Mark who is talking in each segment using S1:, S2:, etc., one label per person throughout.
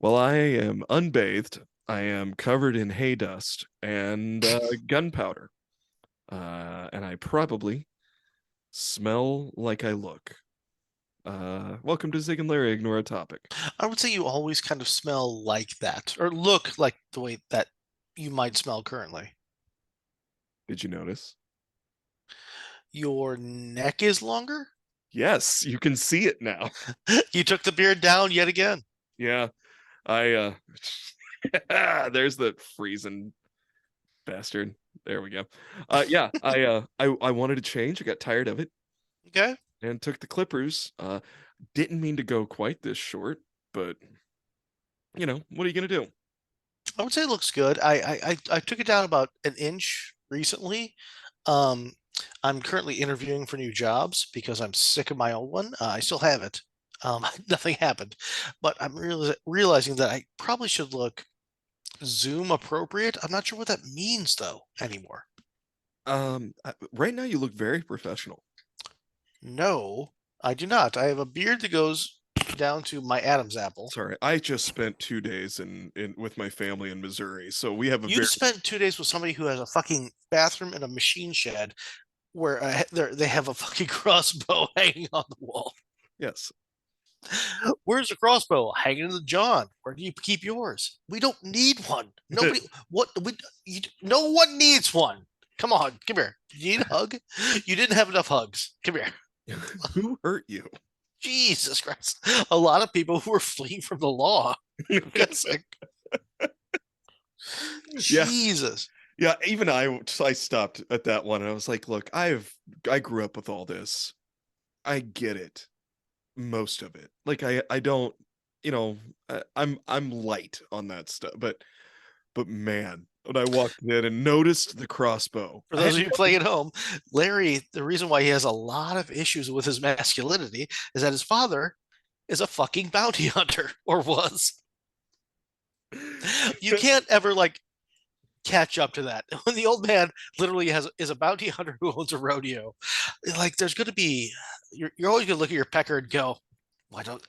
S1: Well, I am unbathed. I am covered in hay dust and gunpowder. And I probably smell like I look. Welcome to Zig and Larry Ignore a Topic.
S2: I would say you always kind of smell like that, or look like the way that you might smell currently.
S1: Did you notice?
S2: Your neck is longer?
S1: Yes, you can see it now.
S2: You took the beard down yet again.
S1: Yeah, I there's the freezing bastard. There we go. Yeah, I wanted to change. I got tired of it
S2: Okay.
S1: and took the clippers. Didn't mean to go quite this short, but what are you gonna do?
S2: I would say it looks good. I took it down about an inch recently. Um, I'm currently interviewing for new jobs because I'm sick of my old one. I still have it. Nothing happened, but I'm realizing that I probably should look Zoom appropriate. I'm not sure what that means though anymore.
S1: Right now you look very professional.
S2: No, I do not. I have a beard that goes down to my Adam's apple.
S1: Sorry, I just spent 2 days in with my family in Missouri, so we have a
S2: You
S1: very
S2: spent 2 days with somebody who has a fucking bathroom and a machine shed where they have a fucking crossbow hanging on the wall.
S1: yes.
S2: Where's the crossbow? Hanging in the john. Where do you keep yours? We don't need one. Nobody. What? No one needs one. Come on, come here. You need a hug? You didn't have enough hugs. Come here.
S1: Who hurt you?
S2: Jesus Christ. A lot of people who are fleeing from the law. For God's sake.
S1: Yeah,
S2: Jesus.
S1: yeah. Even I stopped at that one, and I was like, look, I grew up with all this. I get it, most of it. Like I don't, you know, I'm light on that stuff, but man, when I walked in and noticed the crossbow,
S2: For
S1: I had
S2: those of you playing at home, Larry, the reason why he has a lot of issues with his masculinity is that his father is a fucking bounty hunter, or was. You can't ever like catch up to that. When the old man literally is a bounty hunter who owns a rodeo, like there's gonna be you're always gonna look at your pecker and go,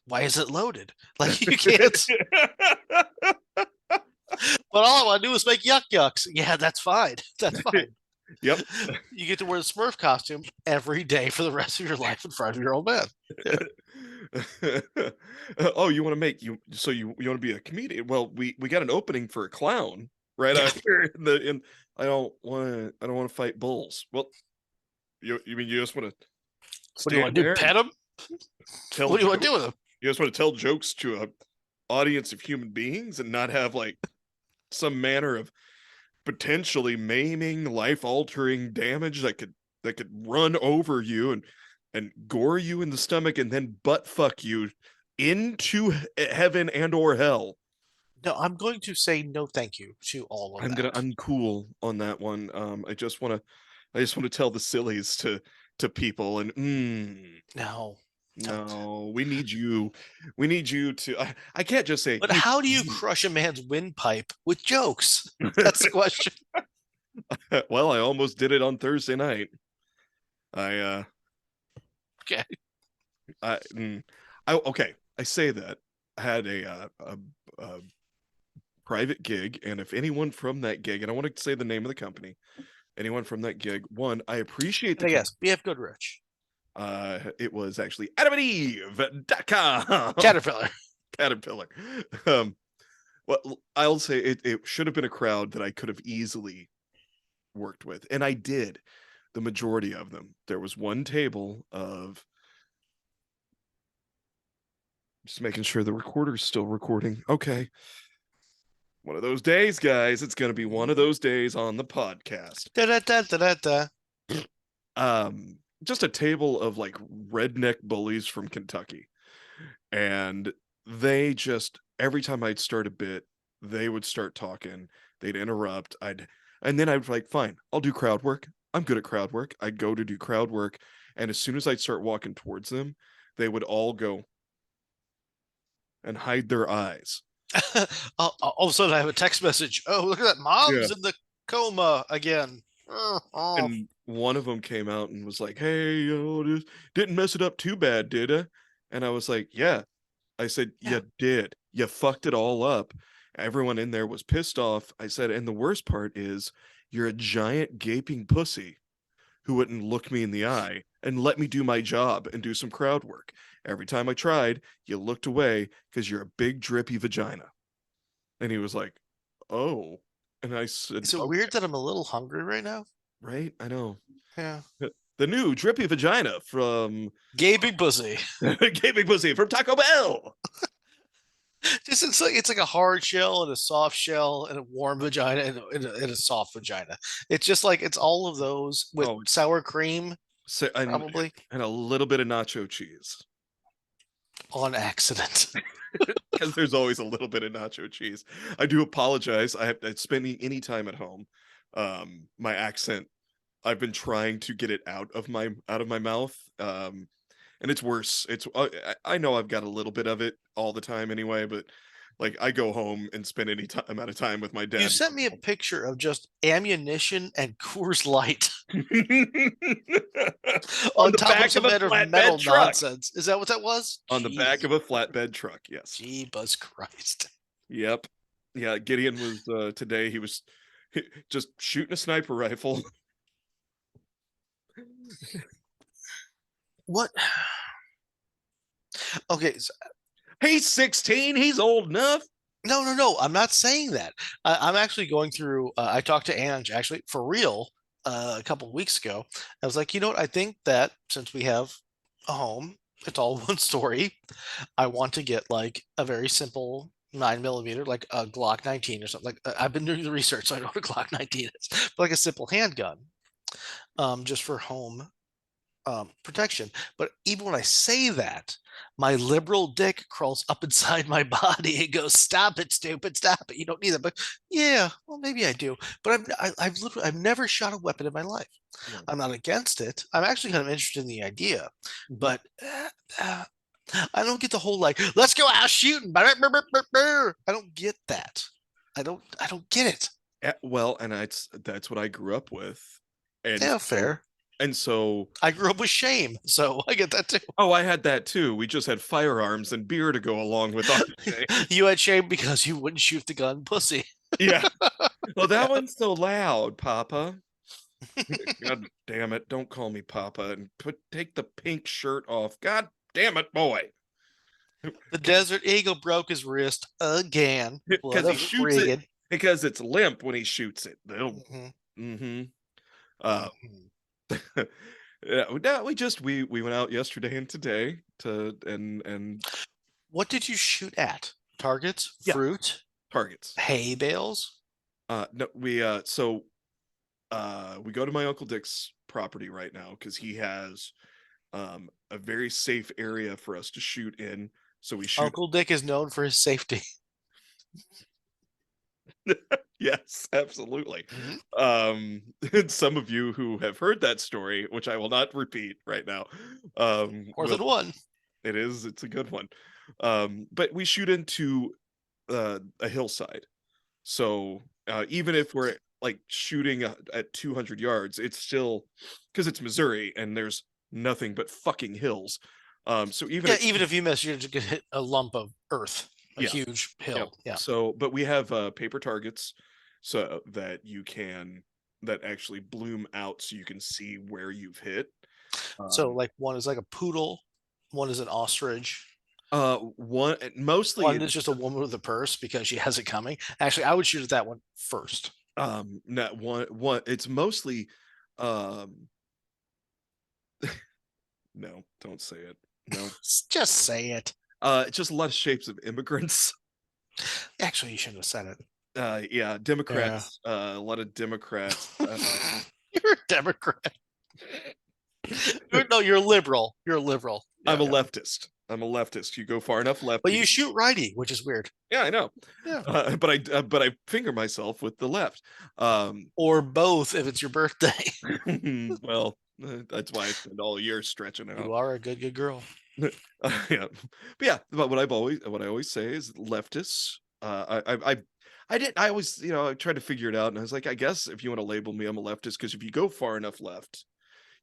S2: why is it loaded? Like you can't. But all I want to do is make yucks. Yeah, that's fine. That's fine.
S1: Yep.
S2: You get to wear the Smurf costume every day for the rest of your life in front of your old man. Yeah.
S1: Oh, you want to make you so you want to be a comedian? Well, we got an opening for a clown right
S2: Yeah.
S1: out here in I don't want to fight bulls. Well, you mean you just want to
S2: What do you want
S1: stand
S2: to do?
S1: there and
S2: Pet him?
S1: tell
S2: What do you want to
S1: jokes?
S2: do with him?
S1: You just want to tell jokes to a audience of human beings and not have like some manner of potentially maiming, life-altering damage that could run over you and gore you in the stomach and then butt fuck you into heaven and or hell.
S2: No, I'm going to say no thank you to all of that.
S1: I'm cool on that one. I just want to tell the sillies to people and
S2: No, don't.
S1: no, we need you to I can't just say
S2: But
S1: hey
S2: how do you crush a man's windpipe with jokes? That's the question.
S1: well, I almost did it on Thursday night. I
S2: Okay.
S1: I, mm, okay. I say that I had a private gig, and if anyone from that gig, and I want to say the name of the company, anyone from that gig, one, I appreciate the
S2: And I
S1: company.
S2: guess BF Goodrich.
S1: It was actually AdamandEve.com.
S2: Caterpillar.
S1: Caterpillar. Um, well, I'll say it should have been a crowd that I could have easily worked with, and I did. The majority of them. There was one table of just making sure the recorder's still recording. Okay. One of those days, guys. It's going to be one of those days on the podcast.
S2: Da da da da da da.
S1: Just a table of like redneck bullies from Kentucky. And they just, every time I'd start a bit, they would start talking. They'd interrupt. And then I'd be like, fine, I'll do crowd work. I'm good at crowd work. I'd go to do crowd work. And as soon as I'd start walking towards them, they would all go and hide their eyes.
S2: All of a sudden, I have a text message. Oh, look at that!
S1: Yeah.
S2: Mom's in the coma again. Oh.
S1: And one of them came out and was like, "Hey, didn't mess it up too bad, did I?" And I was like, "Yeah." I said,
S2: Yeah.
S1: "You did." You fucked it all up. Everyone in there was pissed off. I said, and the worst part is you're a giant gaping pussy who wouldn't look me in the eye and let me do my job and do some crowd work. Every time I tried, you looked away because you're a big drippy vagina. And he was like, oh. And I said,
S2: Is it
S1: okay,
S2: weird that I'm a little hungry right now?
S1: right? I know.
S2: Yeah.
S1: The new drippy vagina from
S2: Gaping pussy.
S1: Gaping Pussy from Taco Bell.
S2: Just it's like a hard shell and a soft shell and a warm vagina and a soft vagina. It's just like it's all of those with
S1: Oh,
S2: sour cream,
S1: so,
S2: probably
S1: and a little bit of nacho cheese.
S2: on accident.
S1: Because there's always a little bit of nacho cheese. I do apologize. I have spending any time at home. My accent, I've been trying to get it out of my mouth. And it's worse. It's I know I've got a little bit of it all the time anyway, but like I go home and spend any time amount of time with my
S2: You
S1: dad.
S2: sent me a picture of just ammunition and Coors Light
S1: On
S2: on
S1: the
S2: top of
S1: back of
S2: some
S1: a
S2: kind of
S1: flatbed
S2: metal
S1: truck.
S2: nonsense. Is that what that was?
S1: On the back
S2: Gee,
S1: of a flatbed truck, yes.
S2: Jeebus Christ.
S1: Yep. Yeah, Gideon was today he was just shooting a sniper rifle.
S2: What? Okay, so
S1: He's 16, he's old enough.
S2: no, no, no. I'm not saying that. I'm actually going through. I talked to Ange actually for real a couple of weeks ago. I was like, you know what? I think that since we have a home, it's all one story. I want to get like a very simple 9 millimeter, like a Glock 19 or something. Like I've been doing the research, so I know what a Glock 19 is, but like a simple handgun, just for home protection. But even when I say that, my liberal dick crawls up inside my body and goes, "Stop it, stupid! Stop it! You don't need that." But yeah, well, maybe I do. But I've never shot a weapon in my life.
S1: Yeah.
S2: I'm not against it. I'm actually kind of interested in the idea,
S1: Mhm.
S2: but uh, I don't get the whole like, let's go out shooting. I don't get that. I don't get it.
S1: Well, and that's what I grew up with. And
S2: Yeah,
S1: so
S2: fair.
S1: and so
S2: I grew up with shame, so I get that too.
S1: oh, I had that too. We just had firearms and beer to go along with our shame.
S2: You had shame because you wouldn't shoot the gun, pussy.
S1: Yeah. Well,
S2: Yeah.
S1: that one's so loud, Papa. God damn it! Don't call me Papa and take the pink shirt off. God damn it, boy!
S2: The Desert Eagle broke his wrist again. What
S1: Because
S2: a
S1: he shoots it
S2: friggin'.
S1: because it's limp when he shoots it.
S2: Mhm,
S1: Mm-hmm. Uh,
S2: mhm.
S1: yeah, no, we went out yesterday and today to and
S2: What did you shoot at? Targets?
S1: yeah,
S2: Fruit?
S1: targets.
S2: Hay bales?
S1: No, we go to my uncle Dick's property right now because he has a very safe area for us to shoot in. So we shoot.
S2: Uncle Dick is known for his safety.
S1: Yes, absolutely.
S2: Mhm.
S1: And some of you who have heard that story, which I will not repeat right now,
S2: More
S1: will
S2: than one.
S1: it's a good one. But we shoot into a hillside. So even if we're like shooting at 200 yards, it's still because it's Missouri and there's nothing but fucking hills. So even
S2: Yeah,
S1: at
S2: even if you miss, you're just gonna hit a lump of earth, a
S1: yeah,
S2: huge
S1: yep.
S2: hill. Yeah.
S1: So, but we have paper targets so that that actually bloom out so you can see where you've hit.
S2: So
S1: Um,
S2: like one is like a poodle, one is an ostrich,
S1: one mostly
S2: one is just a woman with a purse because she has it coming. Actually, I would shoot at that one first.
S1: not one it's mostly um no, don't say it. No.
S2: Just say it.
S1: It's just a lot of shapes of immigrants.
S2: Actually, you shouldn't have said it.
S1: Yeah,
S2: Yeah.
S1: Democrats, a lot of Democrats.
S2: You're a Democrat. No, you're a liberal. You're a liberal.
S1: I'm
S2: Yeah,
S1: a
S2: yeah.
S1: leftist. I'm a leftist. You go far enough left,
S2: But you shoot righty, which is weird.
S1: yeah, I know.
S2: Yeah.
S1: But I finger myself with the left.
S2: Or both if it's your birthday.
S1: Well, that's why I spend all year stretching
S2: You
S1: out.
S2: are a good girl.
S1: Yeah, but yeah, but what I always say is leftists. I always I tried to figure it out, and I was like, I guess if you want to label me, I'm a leftist because if you go far enough left,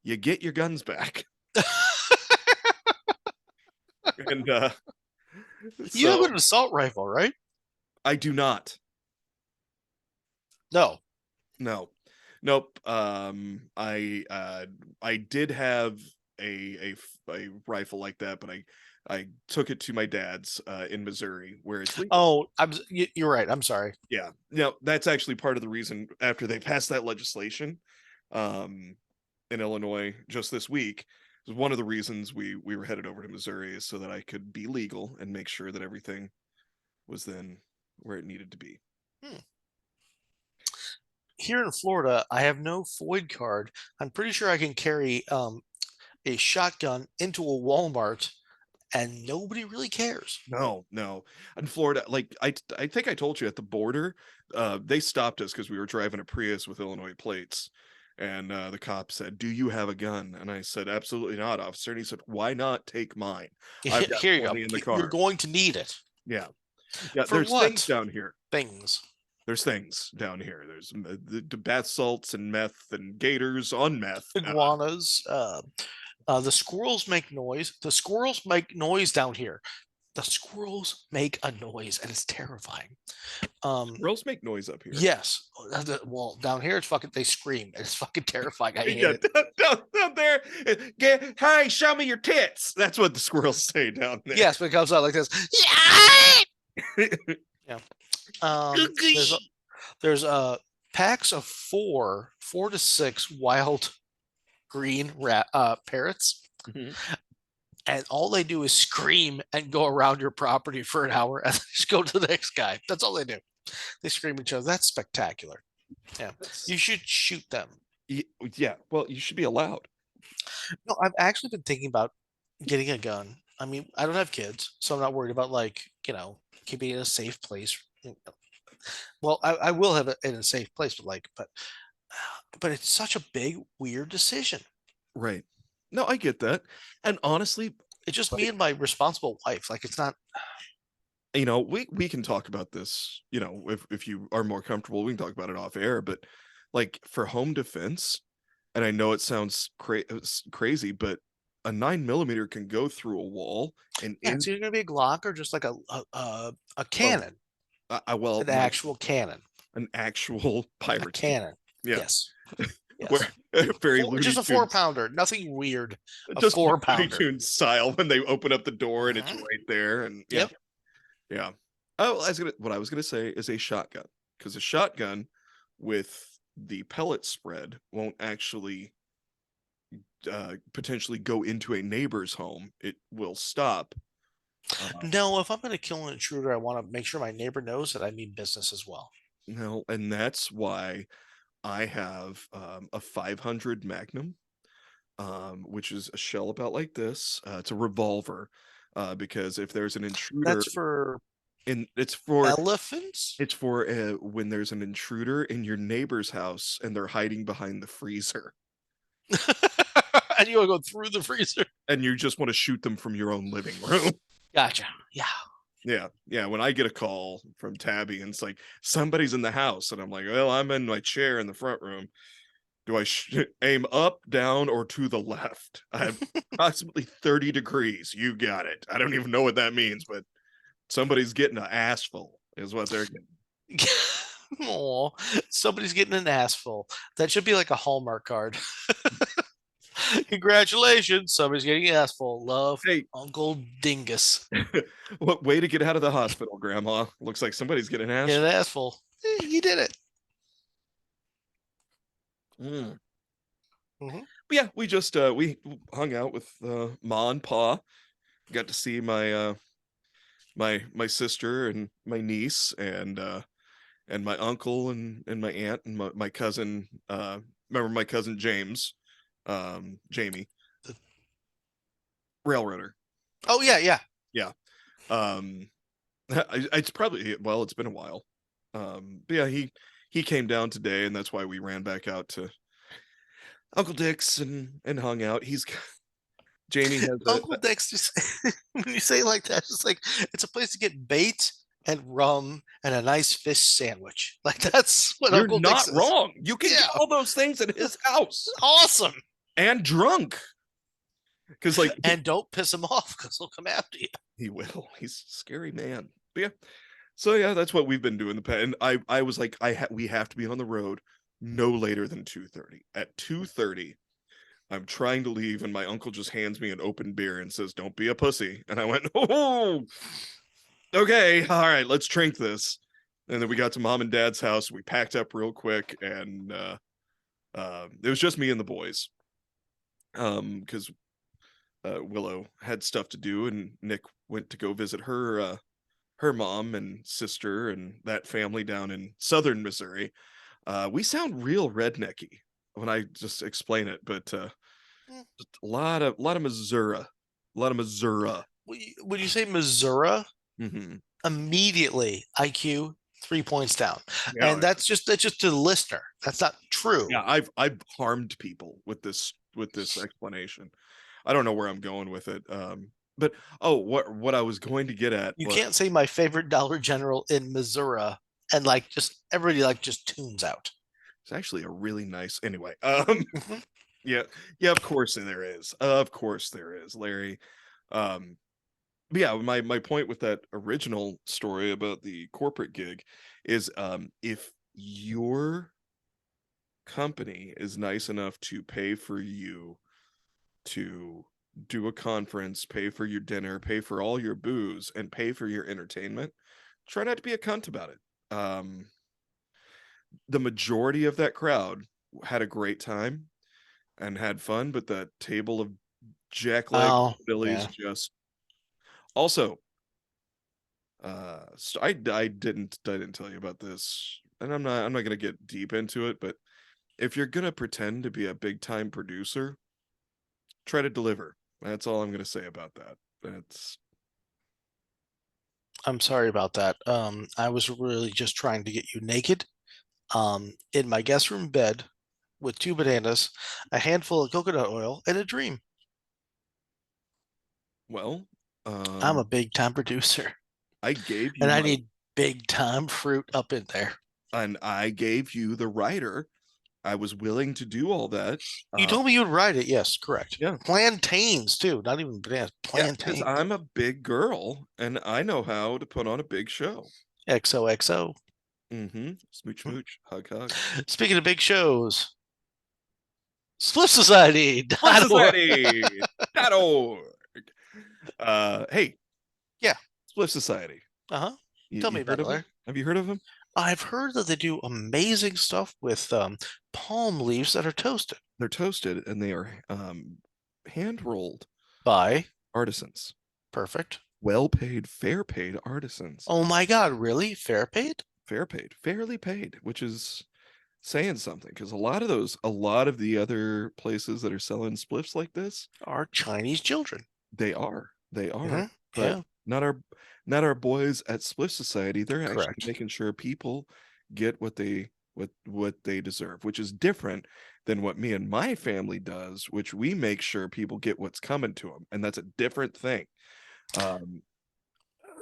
S1: you get your guns back, and
S2: You have
S1: So
S2: an assault rifle, right?
S1: I do not.
S2: No.
S1: No. Nope. I did have a rifle like that, but I took it to my dad's in Missouri where it's legal.
S2: Oh, you're right. I'm sorry.
S1: Yeah. No, that's actually part of the reason after they passed that legislation um in Illinois just this week. Was one of the reasons we were headed over to Missouri is so that I could be legal and make sure that everything was then where it needed to be.
S2: Hmm. Here in Florida, I have no FOID card. I'm pretty sure I can carry a shotgun into a Walmart and nobody really cares.
S1: No, no. In Florida, like I think I told you at the border, they stopped us because we were driving a Prius with Illinois plates. And the cop said, "Do you have a gun?" And I said, "Absolutely not, officer." And he said, "Why not take mine? I've got
S2: Here you go.
S1: plenty in the
S2: You're
S1: car."
S2: going to need it.
S1: Yeah. Yeah,
S2: For
S1: there's things
S2: what?
S1: down here.
S2: Things.
S1: There's things down here. There's the bath salts and meth and gators on meth.
S2: Iguanas. The squirrels make noise. The squirrels make noise down here. The squirrels make a noise and it's terrifying.
S1: Squirrels make noise up here.
S2: Yes. Well, down here it's fucking they scream. It's fucking terrifying. I hate
S1: Yeah,
S2: it.
S1: down there. Hey, show me your tits. That's what the squirrels say down there.
S2: Yes, but it comes out like this. Yeah. There's packs of four to six wild green parrots,
S1: Mhm.
S2: and all they do is scream and go around your property for an hour and just go to the next guy. That's all they do. They scream at each other. That's spectacular. Yeah,
S1: That's-
S2: you should shoot them.
S1: yeah, well, you should be allowed.
S2: No, I've actually been thinking about getting a gun. I mean, I don't have kids, so I'm not worried about like keeping it in a safe place. Well, I will have it in a safe place, but it's such a big weird decision.
S1: Right. No, I get that. And honestly,
S2: It's just me
S1: like,
S2: and my responsible wife. Like it's not.
S1: we can talk about this, if you are more comfortable, we can talk about it off air, but like for home defense, and I know it sounds crazy, but a 9 millimeter can go through a wall and
S2: Yeah, it's
S1: in
S2: either gonna be a Glock or just like a
S1: oh,
S2: cannon,
S1: well,
S2: an actual cannon,
S1: an actual
S2: a
S1: pirate.
S2: cannon.
S1: Yeah.
S2: Yes,
S1: Where
S2: yes.
S1: very
S2: Just
S1: Looney
S2: a four
S1: Tunes,
S2: pounder, nothing weird. A
S1: just
S2: four
S1: Looney
S2: pounder.
S1: Tunes style when they open up the door and it's
S2: Mhm.
S1: right there. And yeah,
S2: Yep.
S1: yeah. What I was gonna say is a shotgun, because a shotgun with the pellet spread won't actually potentially go into a neighbor's home. It will stop.
S2: No, if I'm gonna kill an intruder, I want to make sure my neighbor knows that I mean business as well.
S1: No, and that's why I have a 500 Magnum, which is a shell about like this. It's a revolver, because if there's an intruder,
S2: That's for
S1: and
S2: elephants.
S1: it's for when there's an intruder in your neighbor's house and they're hiding behind the freezer,
S2: And you want to go through the freezer.
S1: and you just want to shoot them from your own living room.
S2: Gotcha. Yeah.
S1: Yeah, yeah. When I get a call from Tabby and it's like somebody's in the house, and I'm like, well, I'm in my chair in the front room. Do I aim up, down, or to the left? I have approximately 30 degrees. You got it. I don't even know what that means, but somebody's getting an ass full is what they're getting.
S2: Oh, somebody's getting an ass full. That should be like a Hallmark card. Congratulations, somebody's getting an ass full. Love,
S1: Hey,
S2: Uncle Dingus.
S1: what way to get out of the hospital, Grandma? Looks like somebody's getting
S2: Get
S1: ass.
S2: an ass full. You did it.
S1: Mm.
S2: Hmm.
S1: But yeah, we hung out with Ma and Pa. Got to see my sister and my niece and my uncle and my aunt and my cousin. Remember my cousin James, Jamie, railroader.
S2: Oh yeah, yeah.
S1: Yeah. Um, it's probably, well, it's been a while. But yeah, he came down today, and that's why we ran back out to Uncle Dick's and hung out. Jamie has
S2: Uncle Dick's just when you say it like that, it's like it's a place to get bait and rum and a nice fish sandwich. Like that's what
S1: you're
S2: Uncle Dick's
S1: not
S2: is.
S1: wrong. You can get
S2: Yeah,
S1: all those things at his house
S2: awesome.
S1: and drunk. Because like
S2: And don't piss him off because he'll come after you.
S1: He will. He's a scary man. But yeah. So yeah, that's what we've been doing the past. And I was like, we have to be on the road no later than 2:30. At 2:30, I'm trying to leave, and my uncle just hands me an open beer and says, "Don't be a pussy." And I went, "Oh, okay, all right, let's drink this." And then we got to mom and dad's house. We packed up real quick, and it was just me and the boys, because Willow had stuff to do, and Nick went to go visit her mom and sister and that family down in southern Missouri. We sound real rednecky when I just explain it, but
S2: Mm.
S1: a lot of Missouri, a lot of Missouri.
S2: When you say Missouri,
S1: Hmm.
S2: immediately IQ 3 points down,
S1: Yeah,
S2: and that's just to the listener. That's not true.
S1: yeah. I've harmed people with this explanation. I don't know where I'm going with it. But oh, what I was going to get at
S2: You
S1: was
S2: can't say my favorite Dollar General in Missouri and like just everybody like just tunes out.
S1: it's actually a really nice anyway.
S2: Mhm.
S1: Yeah, yeah. Of course there is. Of course there is, Larry. Um, but yeah, my point with that original story about the corporate gig is, if your company is nice enough to pay for you to do a conference, pay for your dinner, pay for all your booze, and pay for your entertainment, try not to be a cunt about it. The majority of that crowd had a great time and had fun, but that table of jackleg
S2: Oh,
S1: Billies
S2: yeah.
S1: just also, I didn't tell you about this, and I'm not gonna get deep into it, but if you're gonna pretend to be a big time producer, try to deliver. That's all I'm gonna say about that. That's
S2: I'm sorry about that. I was really just trying to get you naked, in my guest room bed with two bananas, a handful of coconut oil, and a dream.
S1: well,
S2: I'm
S1: um,
S2: a big time producer,
S1: I gave you
S2: and I
S1: my
S2: need big time fruit up in there.
S1: and I gave you the writer. I was willing to do all that.
S2: You
S1: Uh,
S2: told me you would write it. Yes, correct.
S1: yeah,
S2: Plantains too, not even bananas.
S1: yeah, because
S2: Plantains.
S1: I'm a big girl and I know how to put on a big show.
S2: XOXO.
S1: Smooch, smooch, hug, hug.
S2: Speaking of big shows,
S1: Flip
S2: SplitSociety.org.
S1: Society.org. Hey,
S2: Yeah.
S1: Split Society.
S2: Uh huh.
S1: You,
S2: Tell
S1: you
S2: me
S1: heard
S2: about it,
S1: of them?
S2: Larry.
S1: Have you heard of them?
S2: I've heard that they do amazing stuff with palm leaves that are toasted
S1: They're toasted and they are hand rolled
S2: by
S1: artisans.
S2: perfect.
S1: Well paid, fair paid artisans.
S2: Oh my God, really? Fair paid?
S1: Fair paid, fairly paid, which is saying something because a lot of the other places that are selling spliffs like this,
S2: Are Chinese children.
S1: they are,
S2: Hmm.
S1: but
S2: Yeah,
S1: not our boys at Spliff Society. They're actually
S2: correct.
S1: making sure people get what they deserve, which is different than what me and my family does, which we make sure people get what's coming to them, and that's a different thing. Um,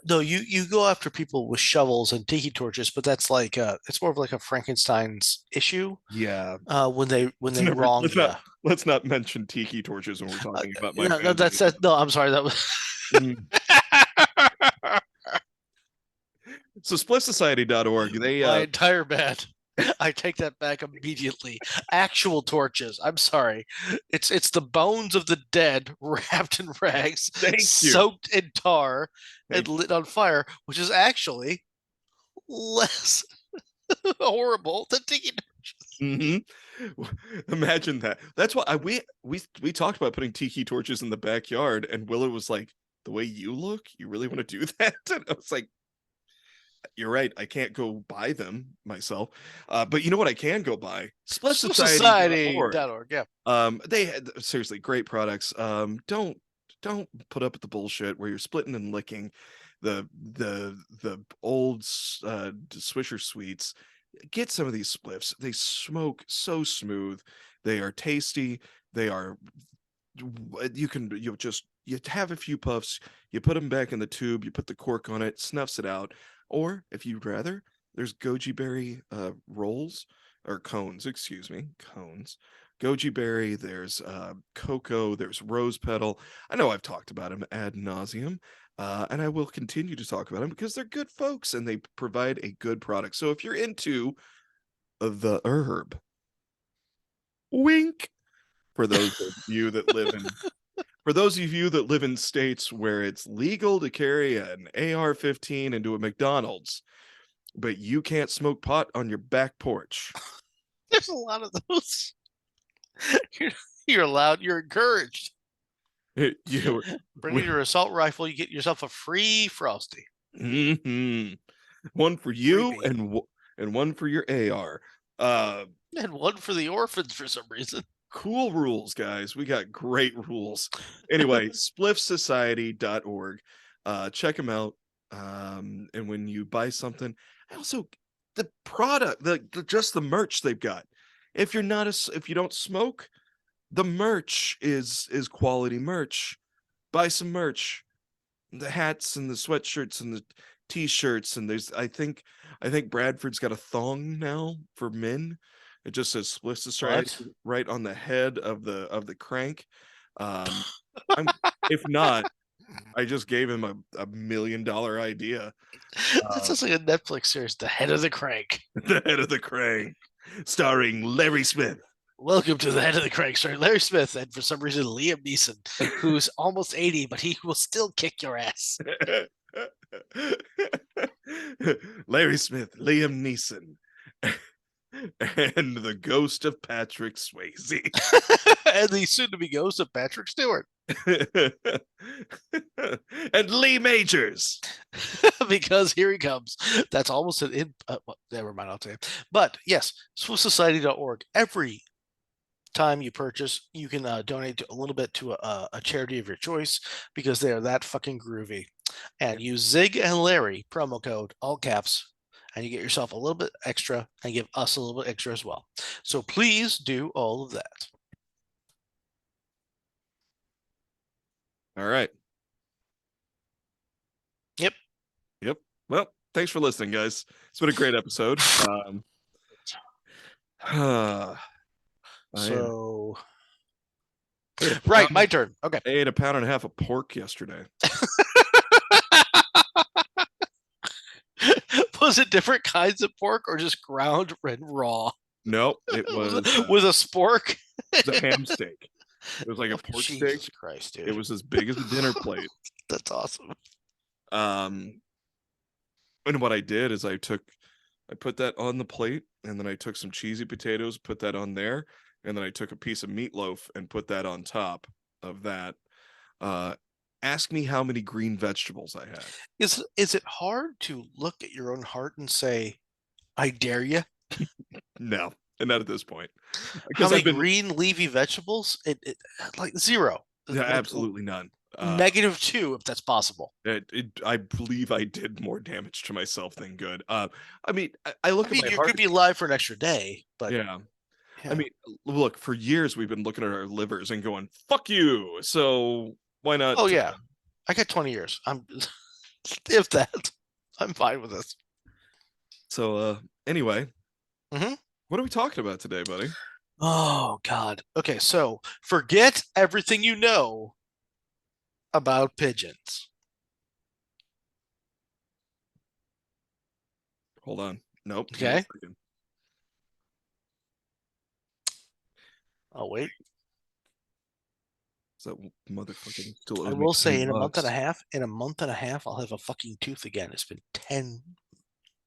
S2: No, you go after people with shovels and tiki torches, but that's like it's more of like a Frankenstein's issue
S1: yeah,
S2: when
S1: let's
S2: they
S1: never
S2: wrong
S1: let's
S2: you.
S1: not let's not mention tiki torches when we're talking about my
S2: No, no,
S1: family.
S2: that's that. No, I'm sorry. That was
S1: Mm. So splitsociety.org, they
S2: my entire bad. I take that back immediately. Actual torches. I'm sorry. It's the bones of the dead wrapped in rags,
S1: thank you.
S2: soaked in tar, and
S1: Thank
S2: lit on fire, which is actually less horrible than tiki.
S1: you. Imagine that. That's why we talked about putting tiki torches in the backyard, and Willow was like, "The way you look, you really want to do that?" And I was like, "You're right. I can't go buy them myself, but you know what? I can go buy splitsociety.org.
S2: Society.org. Yeah.
S1: They had seriously great products. Don't put up with the bullshit where you're splitting and licking the old Swisher sweets. Get some of these spliffs. They smoke so smooth. They are tasty. They are you have a few puffs, you put them back in the tube, you put the cork on it, snuffs it out. Or if you'd rather, there's goji berry rolls or cones, excuse me, cones. Goji berry, there's cocoa, there's rose petal. I know I've talked about them ad nauseum. And I will continue to talk about them because they're good folks and they provide a good product. So if you're into the herb, wink, for those of you that live in for those of you that live in states where it's legal to carry an AR-15 into a McDonald's, but you can't smoke pot on your back porch.
S2: There's a lot of those. You're, you're allowed. You're encouraged.
S1: You,
S2: Bring your assault rifle. You get yourself a free frosty.
S1: mhm. One for you
S2: Freebie.
S1: and one for your AR. Uh,
S2: And one for the orphans for some reason.
S1: cool rules, guys. We got great rules. Anyway, spliffsociety.org. Check them out. And when you buy something, I also the product, just the merch they've got. If you're not if you don't smoke, the merch is quality merch. Buy some merch. The hats and the sweatshirts and the t-shirts, and there's I think Bradford's got a thong now for men. It just says Spliff Society
S2: What?
S1: right on the head of the crank. Um, I'm if not, I just gave him a $1 million idea.
S2: That
S1: Uh,
S2: sounds like a Netflix series, The Head of the Crank.
S1: the head of the crank, starring Larry Smith.
S2: Welcome to The Head of the Crank, starring Larry Smith and for some reason Liam Neeson, who's almost 80, but he will still kick your ass.
S1: Larry Smith, Liam Neeson, and the ghost of Patrick Swayze.
S2: And the soon-to-be ghost of Patrick Stewart.
S1: And Lee Majors.
S2: Because here he comes. That's almost an in. Well, never mind, I'll tell you. But yes, SwissSociety.org. Every time you purchase, you can donate a little bit to a charity of your choice because they are that fucking groovy. And use Zig and Larry promo code, all caps, and you get yourself a little bit extra and give us a little bit extra as well. So please do all of that.
S1: All right.
S2: Yep.
S1: Yep. Well, thanks for listening, guys. It's been a great episode. I
S2: So,
S1: ate a
S2: right,
S1: pound,
S2: my turn. Okay.
S1: I ate a pound and a half of pork yesterday.
S2: Was it different kinds of pork or just ground and raw?
S1: Nope, it was
S2: With a spork?
S1: a ham steak. It was like a pork
S2: Jesus
S1: steak.
S2: Christ,
S1: It
S2: dude.
S1: was as big as a dinner plate.
S2: That's awesome.
S1: And what I did is I put that on the plate, and then I took some cheesy potatoes, put that on there, and then I took a piece of meatloaf and put that on top of that. Ask me how many green vegetables I had.
S2: Is it hard to look at your own heart and say, I dare you?
S1: No, and not at this point.
S2: How
S1: Because
S2: many
S1: I've been
S2: green leafy vegetables? Like zero.
S1: yeah,
S2: Like
S1: absolutely none.
S2: -2 if that's possible.
S1: I believe I did more damage to myself than good. I mean, I look
S2: I
S1: at
S2: mean,
S1: my
S2: you
S1: heart.
S2: could be alive for an extra day, but
S1: Yeah. I
S2: yeah.
S1: mean, look, for years we've been looking at our livers and going, "Fuck you." So why not?
S2: Oh yeah. I got 20 years. I'm if that. I'm fine with this.
S1: So anyway,
S2: hmm
S1: what are we talking about today, buddy?
S2: Oh God. Okay, so forget everything you know about pigeons.
S1: Hold on. Nope. Give me a
S2: Okay.
S1: second.
S2: I'll wait.
S1: Is that motherfucker still
S2: I
S1: owed me
S2: will say
S1: 10 bucks?
S2: in a month and a half, I'll have a fucking tooth again. It's been 10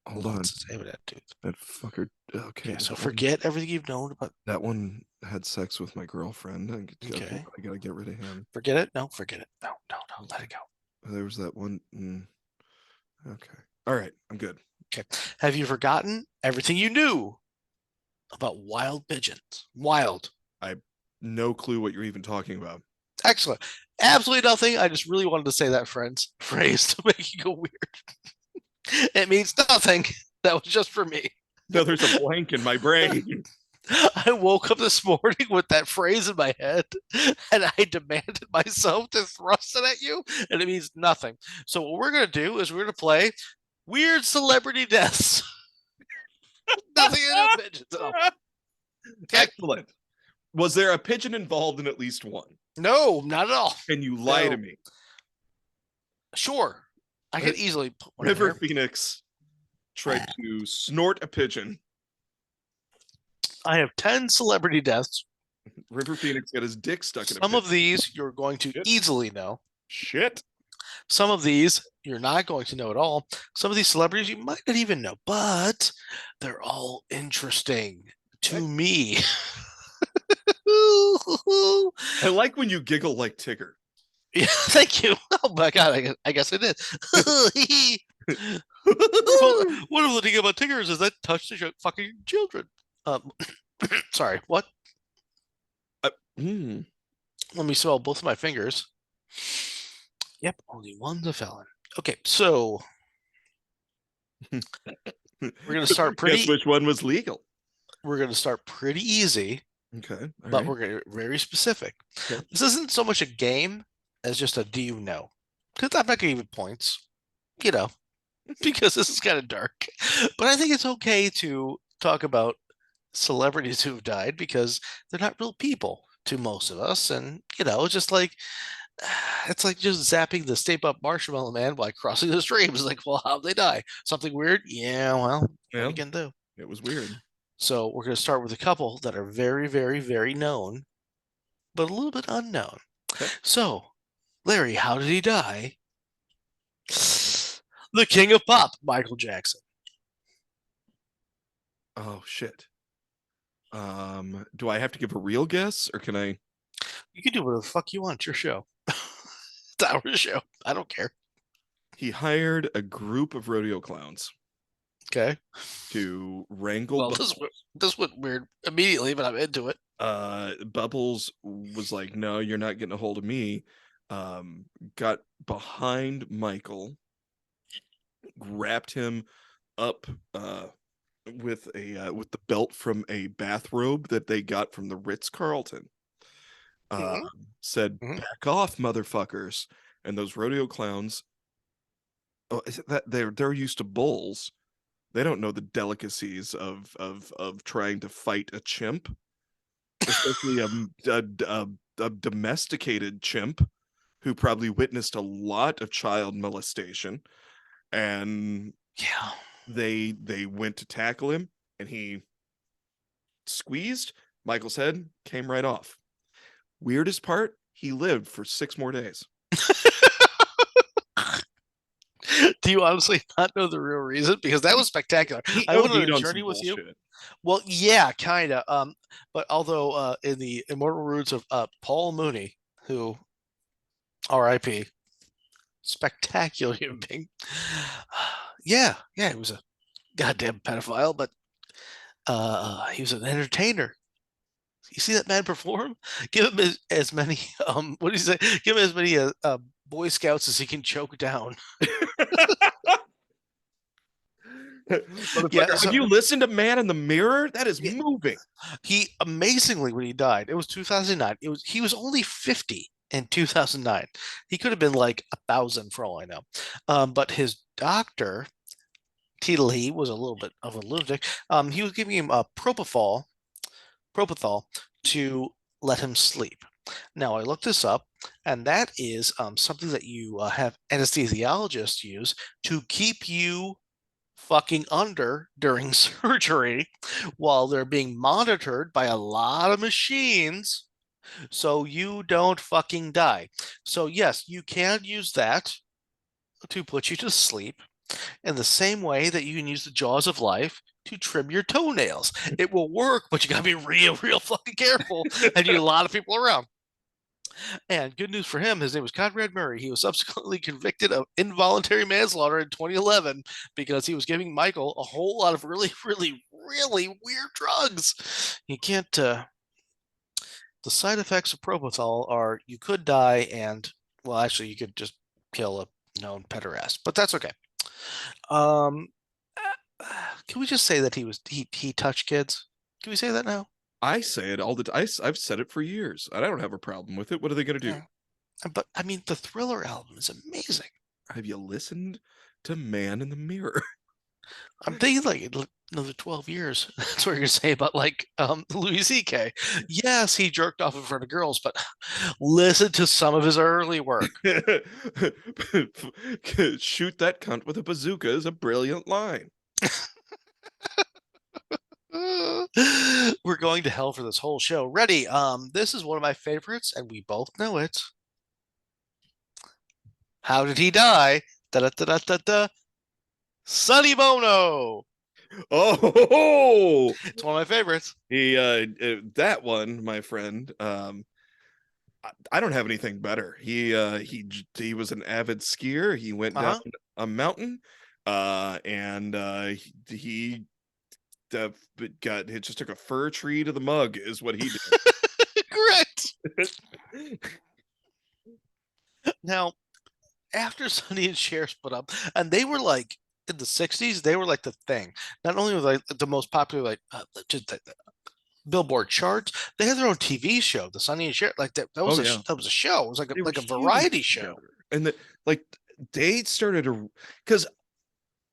S1: Hold on.
S2: months since I haven't had a tooth.
S1: That fucker. Okay.
S2: Okay, so forget everything you've known about.
S1: That one had sex with my girlfriend.
S2: Okay.
S1: I gotta get rid of him.
S2: Forget it. No, forget it. No, no, no. Let it go.
S1: There was that one. Okay. All right. I'm good.
S2: Okay. Have you forgotten everything you knew about wild pigeons? Wild.
S1: I no clue what you're even talking about.
S2: Excellent. Absolutely nothing. I just really wanted to say that phrase to make you go weird. It means nothing. That was just for me.
S1: No, there's a blank in my brain.
S2: I woke up this morning with that phrase in my head and I demanded myself to thrust it at you, and it means nothing. So, what we're going to do is we're going to play weird celebrity deaths. Nothing to do with pigeons at all. Okay.
S1: Excellent. Was there a pigeon involved in at least one?
S2: No, not at all.
S1: And you lie
S2: No.
S1: to me.
S2: Sure, I
S1: Uh,
S2: could easily put one in
S1: River
S2: here.
S1: Phoenix tried to snort a pigeon.
S2: I have 10 celebrity deaths.
S1: River Phoenix got his dick stuck in a
S2: Some
S1: pigeon.
S2: of these you're going to
S1: Shit.
S2: easily know.
S1: Shit.
S2: Some of these you're not going to know at all. Some of these celebrities you might not even know, but they're all interesting
S1: I,
S2: to me.
S1: I like when you giggle like Tigger.
S2: Yeah, thank you. Oh my god, I guess I did. Well, one of the thing about Tigers is that touch the fucking children. Um, sorry, what?
S1: Uh, hmm.
S2: Let me swallow both of my fingers. Yep, only one's a felon. Okay, so we're gonna start
S1: Guess
S2: pretty.
S1: which one was legal?
S2: We're gonna start pretty easy,
S1: Okay. All
S2: but
S1: right.
S2: we're gonna get very specific.
S1: Okay.
S2: This isn't so much a game as just a do you know? Because I'm not gonna give you points, you know, because this is kind of dark. But I think it's okay to talk about celebrities who've died because they're not real people to most of us, and it's just like it's like just zapping the Stay Puft Marshmallow Man by crossing the stream. It's like, well, how'd they die? Something weird? Yeah, well, what are
S1: Yeah.
S2: you gonna do?
S1: It was weird.
S2: So we're gonna start with a couple that are very, very, very known, but a little bit unknown.
S1: Okay.
S2: So, Larry, how did he die? The King of Pop, Michael Jackson.
S1: Oh shit. Do I have to give a real guess or can I?
S2: You can do whatever the fuck you want. It's your show. It's our show. I don't care.
S1: He hired a group of rodeo clowns
S2: Okay.
S1: to wrangle
S2: Well,
S1: Bubbles.
S2: this went weird immediately, but I'm into it.
S1: Bubbles was like, "No, you're not getting a hold of me." Got behind Michael, wrapped him up with the belt from a bathrobe that they got from the Ritz-Carlton. Uh,
S2: Mhm,
S1: said,
S2: mhm.
S1: "Back off, motherfuckers!" And those rodeo clowns, oh, is it that they're used to bulls? They don't know the delicacies of trying to fight a chimp, especially a domesticated chimp who probably witnessed a lot of child molestation. And
S2: Yeah.
S1: they went to tackle him, and he squeezed. Michael's head came right off. Weirdest part, he lived for 6 more days.
S2: Do you honestly not know the real reason? Because that was spectacular.
S1: He
S2: I went on
S1: OD'd
S2: a
S1: on some
S2: journey with you.
S1: bullshit.
S2: Well, yeah, kind of. But although in the immortal roots of Paul Mooney, who R.I.P. spectacular human being. Yeah, he was a goddamn pedophile, but he was an entertainer. You see that man perform? Give him as many what do you say? Give him as many Boy Scouts as he can choke down. Yeah,
S1: Motherfucker, have
S2: so
S1: you listened to Man in the Mirror? That is
S2: yeah,
S1: moving.
S2: he amazingly when he died, it was 2009. He was only 50 in 2009. He could have been like 1,000 for all I know. But his doctor Tita Lee was a little bit of a lunatic. He was giving him a propofol to let him sleep. Now I looked this up, and that is something that you have anesthesiologists use to keep you fucking under during surgery while they're being monitored by a lot of machines so you don't fucking die. So yes, you can use that to put you to sleep in the same way that you can use the jaws of life to trim your toenails. It will work, but you gotta be real, real fucking careful and you need a lot of people around. And good news for him, his name was Conrad Murray. He was subsequently convicted of involuntary manslaughter in 2011 because he was giving Michael a whole lot of really, really, really weird drugs. You can't. The side effects of propofol are you could die, and well, actually, you could just kill a known pederast, but that's okay. Um, can we just say that he touched kids? Can we say that now?
S1: I say it all the time. I've said it for years. I don't have a problem with it. What are they going to do?
S2: Yeah. But I mean, the Thriller album is amazing.
S1: Have you listened to Man in the Mirror?
S2: I'm thinking like Another 12 years. That's what you're gonna say about like Louis C.K. Yes, he jerked off in front of girls, but listen to some of his early work.
S1: Shoot that cunt with a bazooka is a brilliant line.
S2: We're going to hell for this whole show. Ready? This is one of my favorites, and we both know it. How did he die? Da da da da da da. Sonny Bono.
S1: Oh,
S2: It's one of my favorites.
S1: that one, my friend. I don't have anything better. He was an avid skier. He went down
S2: Uh-huh.
S1: a mountain, and he uh, it just took a fir tree to the mug, is what he
S2: Correct.
S1: did.
S2: Now, after Sonny and Cher split up, and they were like in the 60s, they were like the thing. Not only were they the most popular, like just the Billboard charts, they had their own TV show, the Sonny and Cher. Like that
S1: Oh
S2: was
S1: yeah,
S2: that was a show. It was
S1: they were
S2: like a
S1: huge
S2: variety show.
S1: together, and like they started to because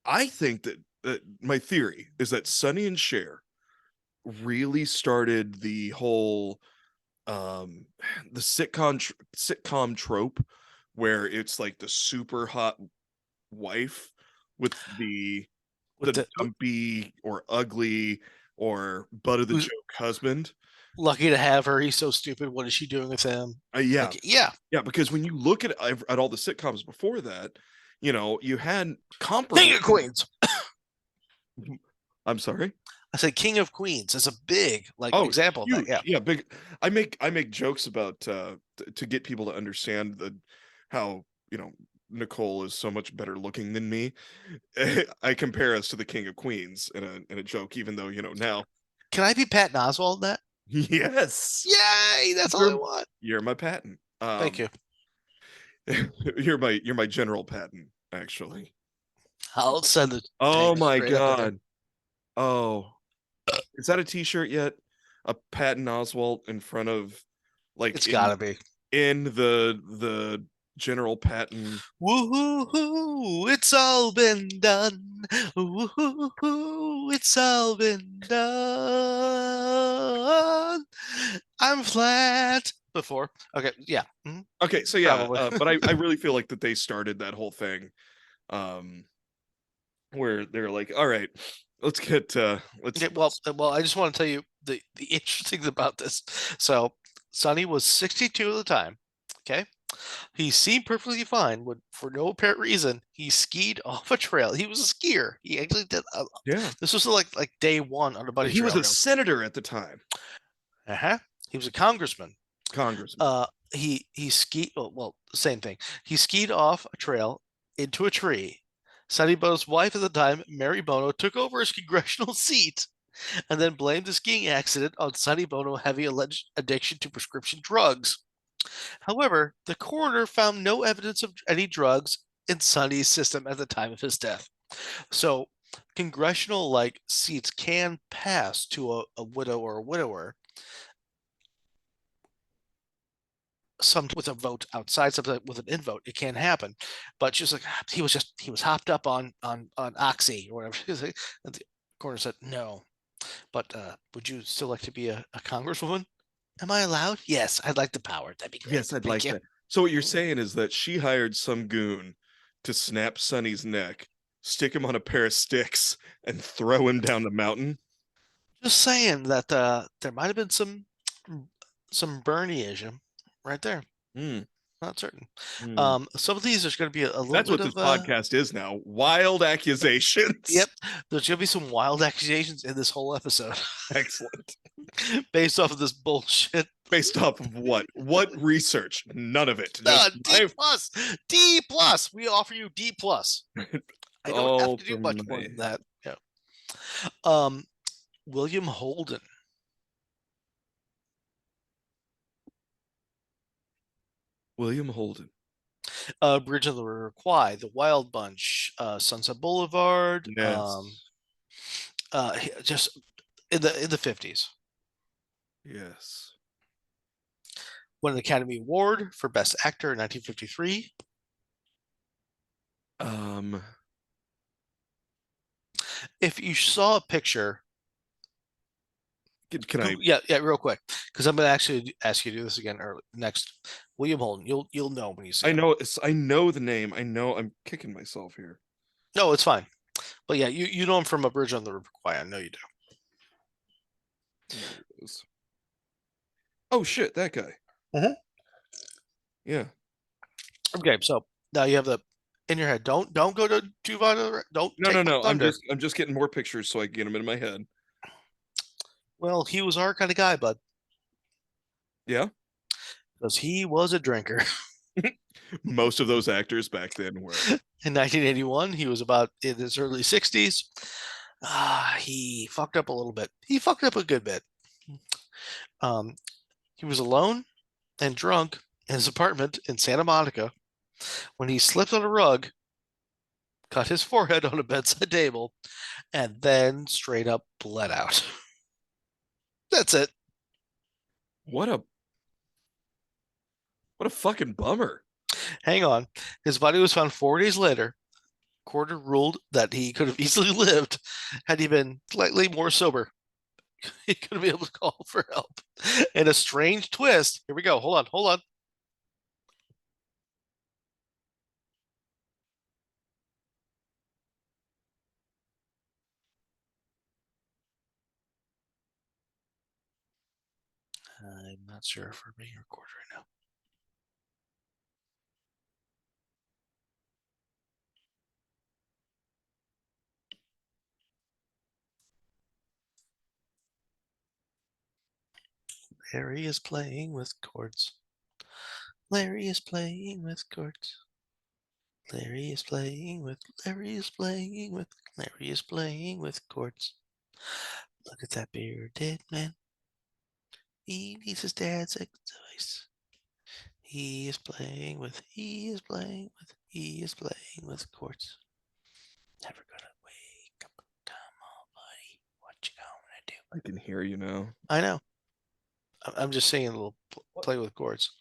S1: I think that my theory is that Sonny and Cher really started the whole um the sitcom trope where it's like the super hot wife with
S2: With
S1: the
S2: the
S1: dumpy or ugly or butt of the
S2: who's
S1: joke husband.
S2: lucky to have her. He's so stupid. What is she doing with him?
S1: Yeah,
S2: Like, yeah,
S1: yeah, because when you look at all the sitcoms before that, you had
S2: King
S1: comparable.
S2: of Queens.
S1: I'm sorry.
S2: I said King of Queens is a big like
S1: Oh,
S2: example of that.
S1: huge.
S2: Yeah.
S1: Yeah, big. I make jokes about to get people to understand how, Nicole is so much better looking than me. I compare us to the King of Queens in a joke, even though, now.
S2: Can I be Patton Oswalt in that?
S1: Yes.
S2: Yay! That's all I
S1: You're
S2: want.
S1: you're my patent.
S2: Thank you.
S1: You're my general patent, actually.
S2: I'll send the
S1: Oh
S2: tank
S1: my
S2: straight up there.
S1: god. Oh, is that a t-shirt yet? A Patton Oswalt in front of, like,
S2: It's
S1: in
S2: gotta be.
S1: in the General Patton.
S2: Woohoo! It's all been done. Woohoo! It's all been done. I'm flat. Before. Okay, yeah.
S1: Okay, so yeah,
S2: Probably.
S1: but I really feel like that they started that whole thing, um, where they're like, "All right, let's get
S2: Okay, well, I just want to tell you the interesting thing about this. So, Sonny was 62 at the time. Okay, he seemed perfectly fine when, for no apparent reason, he skied off a trail. He was a skier. He actually did.
S1: yeah."
S2: This was like day one on a
S1: But
S2: bunny
S1: he was
S2: trail.
S1: a senator at the time,
S2: Uh-huh. He was a congressman.
S1: congressman.
S2: Uh, he skied. Well, same thing. He skied off a trail into a tree. Sonny Bono's wife at the time, Mary Bono, took over his congressional seat and then blamed the skiing accident on Sonny Bono's heavy alleged addiction to prescription drugs. However, the coroner found no evidence of any drugs in Sonny's system at the time of his death. So, congressional like seats can pass to a widow or a widower. Some with a vote outside, something with an in vote, it can happen. But she's like, he was hopped up on oxy or whatever. And the coroner said no. But would you still like to be a congresswoman? Am I allowed? Yes, I'd like the power. That'd be great.
S1: Yes, I'd
S2: Thank
S1: like
S2: you.
S1: that. So what you're saying is that she hired some goon to snap Sonny's neck, stick him on a pair of sticks, and throw him down the mountain?
S2: Just saying that there might have been some Bernieism right there.
S1: Hmm.
S2: Not certain.
S1: Hmm.
S2: Some of these there's going to be a little
S1: That's
S2: bit
S1: what this
S2: of
S1: podcast is now. Wild accusations.
S2: yep. There's going to be some wild accusations in this whole episode
S1: Excellent.
S2: based off of this bullshit.
S1: Based off of what? What research? None of it. Just
S2: D plus, D plus. We offer you D plus. I don't have
S1: all
S2: to do
S1: from
S2: much
S1: my
S2: more than
S1: head.
S2: that. Yeah. Um, William Holden.
S1: William Holden.
S2: Bridge of the River Kwai, The Wild Bunch, Sunset Boulevard,
S1: Yes.
S2: just in the 50s.
S1: Yes.
S2: Won an Academy Award for Best Actor in 1953.
S1: Um
S2: If you saw a picture,
S1: Can I?
S2: Yeah, yeah, real quick, because I'm gonna actually ask you to do this again early next. William Holden, you'll know when you see
S1: I
S2: him.
S1: know. I know the name. I know. I'm kicking myself here.
S2: No, it's fine. But yeah, you know him from A Bridge on the River Kwai. I know you do.
S1: There it is. Oh shit, that guy.
S2: Mhm.
S1: Yeah.
S2: Okay, so now you have the in your head. Don't go to too far. Don't
S1: No,
S2: take
S1: no,
S2: my
S1: no. I'm
S2: thunder.
S1: just getting more pictures so I can get them in my head.
S2: Well, he was our kind of guy, bud,
S1: Yeah.
S2: because he was a drinker.
S1: Most of those actors back then were.
S2: In 1981, he was about in his early 60s. He fucked up a little bit. He fucked up a good bit. Um, he was alone and drunk in his apartment in Santa Monica when he slipped on a rug, cut his forehead on a bedside table, and then straight up bled out. That's it.
S1: What a what a fucking bummer.
S2: Hang on. His body was found 4 days later. Court ruled that he could have easily lived had he been slightly more sober. He could be able to call for help. In a strange twist, here we go. Hold on. I'm not sure if we're being recorded right now. Larry is playing with chords. Larry is playing with chords. Larry is playing with. Larry is playing with. Larry is playing with chords. Look at that bearded man. He needs his dad's advice. He is playing with. He is playing with. He is playing with chords. Never gonna wake up. Come on, buddy. What you gonna do?
S1: I can hear you now.
S2: I know. I'm just saying a little
S1: What?
S2: play with chords.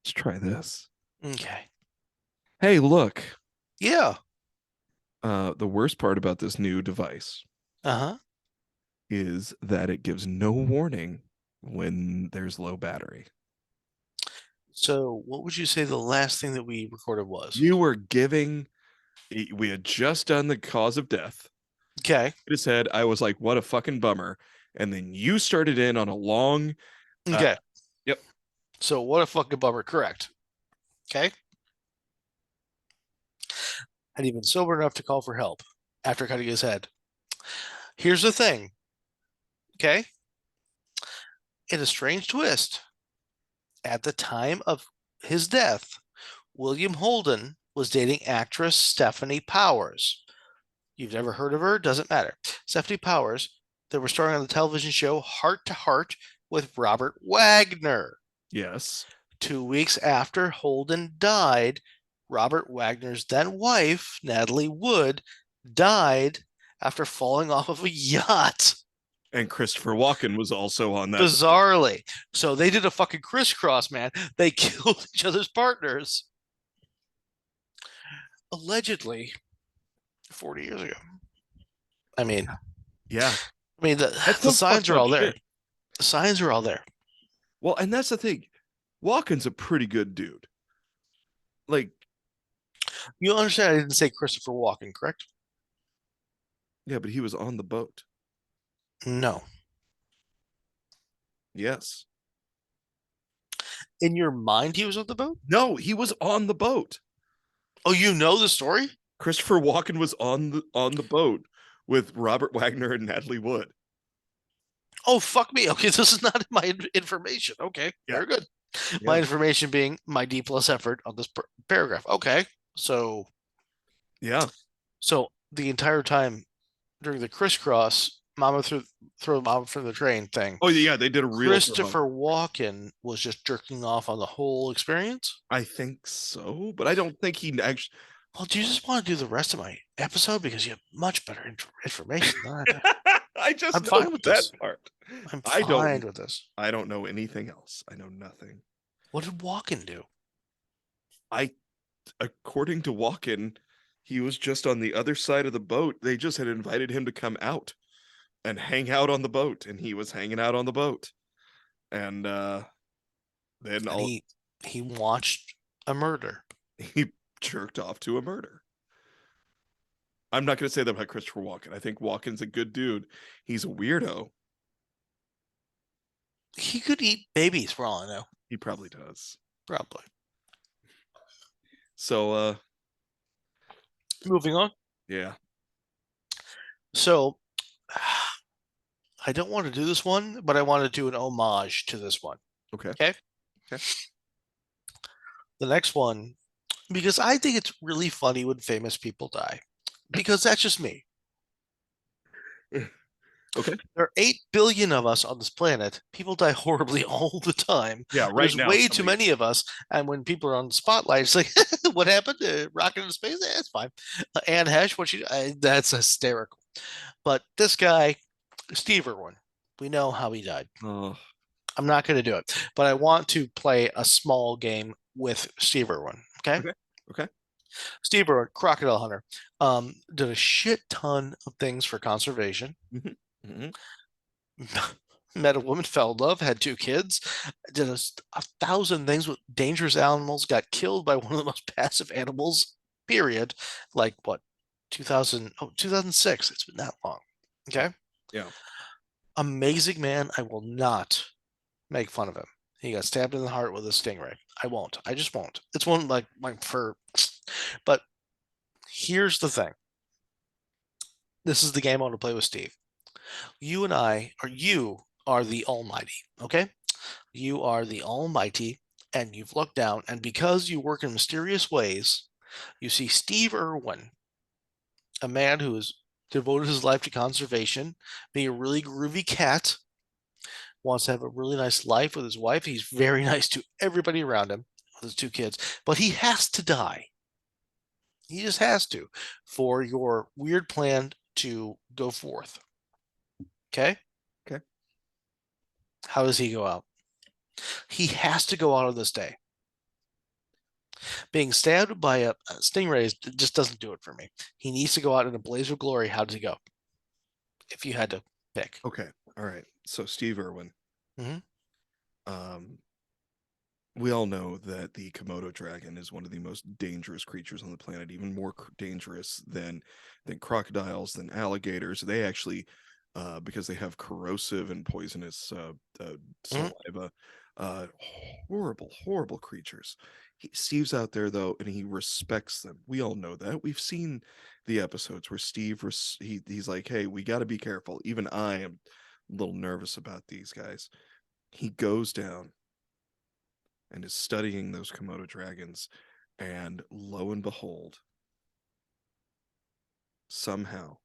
S1: Let's try this.
S2: Okay.
S1: Hey, look.
S2: Yeah.
S1: The worst part about this new device
S2: Uh huh.
S1: is that it gives no warning when there's low battery.
S2: So, what would you say the last thing that we recorded was?
S1: You were giving, we had just done the cause of death.
S2: Okay.
S1: It said, I was like, what a fucking bummer. And then you started in on a long, uh,
S2: Okay.
S1: yep.
S2: So, what a fucking bummer. Correct. Okay. Had he been sober enough to call for help after cutting his head? Here's the thing. Okay. In a strange twist, at the time of his death, William Holden was dating actress Stephanie Powers. You've never heard of her? Doesn't matter. Stephanie Powers, they were starring on the television show Heart to Heart with Robert Wagner.
S1: Yes.
S2: 2 weeks after Holden died, Robert Wagner's then wife, Natalie Wood, died after falling off of a yacht.
S1: And Christopher Walken was also on that.
S2: Bizarrely. So they did a fucking crisscross, man. They killed each other's partners. Allegedly 40 years ago. I mean,
S1: Yeah.
S2: the,
S1: That's
S2: the
S1: some
S2: signs
S1: fucked
S2: are
S1: up
S2: all there.
S1: shit.
S2: The signs are all there.
S1: Well, and that's the thing. Walken's a pretty good dude. Like,
S2: You understand I didn't say Christopher Walken, correct?
S1: yeah, but he was on the boat.
S2: No.
S1: Yes.
S2: In your mind, he was on the boat?
S1: No, he was on the boat.
S2: Oh, you know the story?
S1: Christopher Walken was on the boat with Robert Wagner and Natalie Wood.
S2: Oh, fuck me. Okay, this is not my information. Okay,
S1: Yeah.
S2: very good. My
S1: Yeah.
S2: information being my D plus effort on this paragraph. Okay,
S1: Yeah.
S2: so the entire time during the crisscross, Mama throw Mama from the train thing.
S1: Oh yeah, they did a real throw mama.
S2: Christopher Walken was just jerking off on the whole experience.
S1: I think so, but I don't think he actually.
S2: Well, do you just want to do the rest of my episode because you have much better information than I do?
S1: I just
S2: I'm
S1: know
S2: fine with
S1: that
S2: this.
S1: part.
S2: I'm
S1: I
S2: fine
S1: don't.
S2: with this.
S1: I don't know anything else. I know nothing.
S2: What did Walken do?
S1: I, according to Walken, he was just on the other side of the boat. They just had invited him to come out and hang out on the boat, and he was hanging out on the boat. And then
S2: And
S1: all
S2: he watched a murder.
S1: he jerked off to a murder. I'm not going to say that about Christopher Walken. I think Walken's a good dude. He's a weirdo.
S2: He could eat babies for all I know.
S1: He probably does.
S2: Probably.
S1: So
S2: Moving on.
S1: yeah.
S2: So I don't want to do this one, but I want to do an homage to this one.
S1: Okay.
S2: Okay.
S1: Okay.
S2: The next one, because I think it's really funny when famous people die, because that's just me.
S1: Okay.
S2: There are 8 billion of us on this planet. People die horribly all the time.
S1: Yeah, right
S2: There's
S1: now
S2: way too
S1: somebody
S2: many of us. And when people are on the spotlight, it's like, what happened? Rocket into space? Yeah, it's fine. Anne Hesh, that's hysterical. But this guy, Steve Irwin, we know how he died.
S1: Oh,
S2: I'm not going to do it, but I want to play a small game with Steve Irwin. Okay.
S1: okay. Okay.
S2: Steve Irwin, crocodile hunter, did a shit ton of things for conservation.
S1: Mhm. Mhm.
S2: Met a woman, fell in love, had 2 kids, did a thousand things with dangerous animals, got killed by one of the most passive animals, period. Like what, 2006. It's been that long. Okay.
S1: Yeah.
S2: Amazing man. I will not make fun of him. He got stabbed in the heart with a stingray. I won't. I just won't. It's one like for, but here's the thing. This is the game I want to play with Steve. You and I, or you are the Almighty. Okay. You are the Almighty, and you've looked down, and because you work in mysterious ways, you see Steve Irwin, a man who has devoted his life to conservation, being a really groovy cat, wants to have a really nice life with his wife. He's very nice to everybody around him with his 2 kids, but he has to die. He just has to for your weird plan to go forth. Okay?
S1: Okay.
S2: How does he go out? He has to go out on this day. Being stabbed by a stingray just doesn't do it for me. He needs to go out in a blaze of glory. How does he go? If you had to pick.
S1: Okay. All right. So Steve Irwin.
S2: Mhm.
S1: Um, we all know that the Komodo dragon is one of the most dangerous creatures on the planet, even more dangerous than crocodiles, than alligators. They actually, because they have corrosive and poisonous
S2: Mhm.
S1: saliva, uh, horrible, horrible creatures. Steve's out there though, and he respects them. We all know that. We've seen the episodes where he's like, "Hey, we got to be careful." Even I am a little nervous about these guys. He goes down and is studying those Komodo dragons, and lo and behold, somehow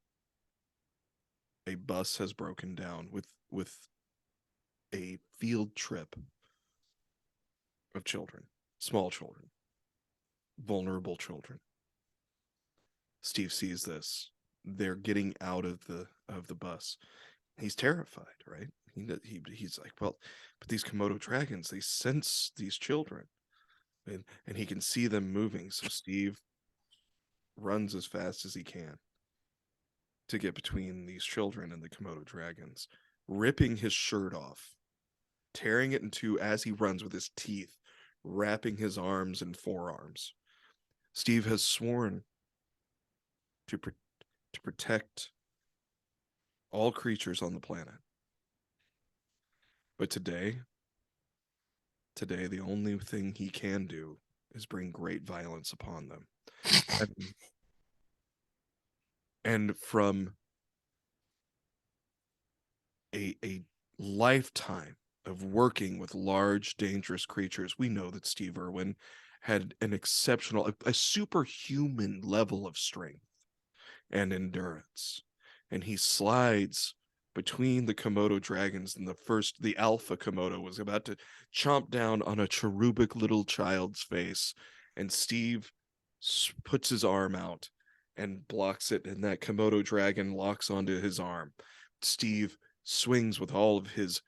S1: a bus has broken down with a field trip of children, small children, vulnerable children. Steve sees this. They're getting out of the bus. He's terrified, right? He's like, well, but these Komodo dragons, they sense these children, and he can see them moving. So Steve runs as fast as he can to get between these children and the Komodo dragons, ripping his shirt off, tearing it in two as he runs with his teeth, wrapping his arms and forearms. Steve has sworn to, to protect all creatures on the planet. But today, the only thing he can do is bring great violence upon them. And from a lifetime of working with large, dangerous creatures, we know that Steve Irwin had an exceptional, a superhuman level of strength and endurance. And he slides between the Komodo dragons, and the alpha Komodo was about to chomp down on a cherubic little child's face, and Steve puts his arm out and blocks it, and that Komodo dragon locks onto his arm. Steve swings with all of his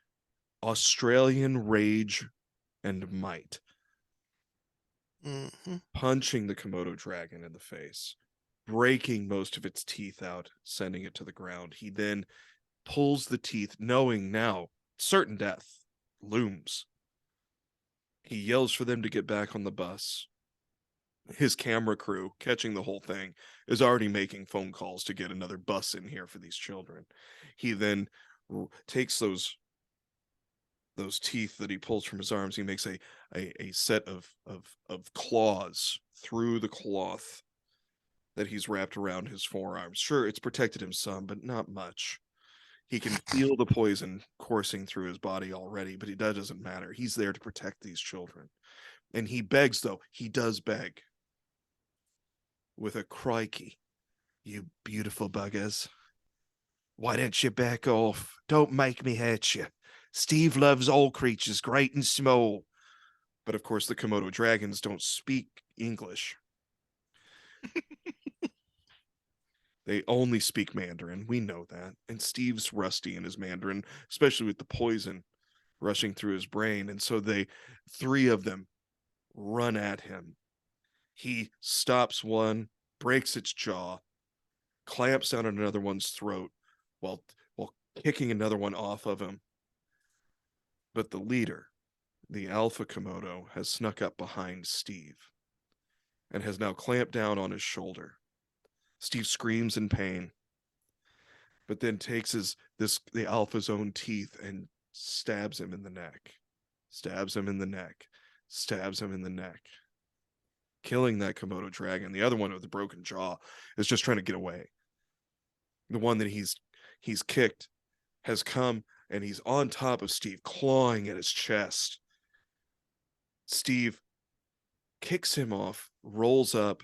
S1: Australian rage and might,
S2: Hmm.
S1: punching the Komodo dragon in the face, breaking most of its teeth out, sending it to the ground. He then pulls the teeth, knowing now certain death looms. He yells for them to get back on the bus. His camera crew, catching the whole thing, is already making phone calls to get another bus in here for these children. He then takes those teeth that he pulls from his arms. He makes a set of claws through the cloth that he's wrapped around his forearms. Sure, it's protected him some, but not much. He can feel the poison coursing through his body already, but that doesn't matter. He's there to protect these children. And he begs, though. He does beg with a crikey, you beautiful buggers. Why don't you back off? Don't make me hurt you. Steve loves all creatures, great and small. But of course, the Komodo dragons don't speak English. They only speak Mandarin. We know that. And Steve's rusty in his Mandarin, especially with the poison rushing through his brain. And so three of them run at him. He stops one, breaks its jaw, clamps down on another one's throat while kicking another one off of him. But the leader, the Alpha Komodo, has snuck up behind Steve and has now clamped down on his shoulder. Steve screams in pain, but then takes the Alpha's own teeth and stabs him in the neck. Stabs him in the neck. Stabs him in the neck. Killing that Komodo dragon. The other one with the broken jaw is just trying to get away. The one that he's kicked has come and he's on top of Steve, clawing at his chest. Steve kicks him off, rolls up,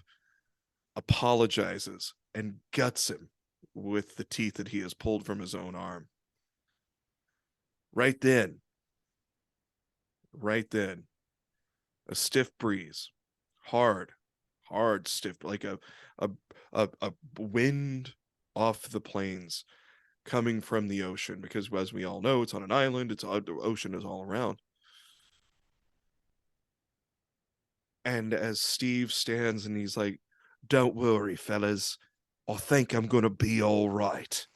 S1: apologizes, and guts him with the teeth that he has pulled from his own arm. Right then, a stiff breeze, hard, stiff, like a wind off the plains coming from the ocean, because as we all know, it's on an island, the ocean is all around. And as Steve stands and he's like, don't worry, fellas, I think I'm gonna be all right.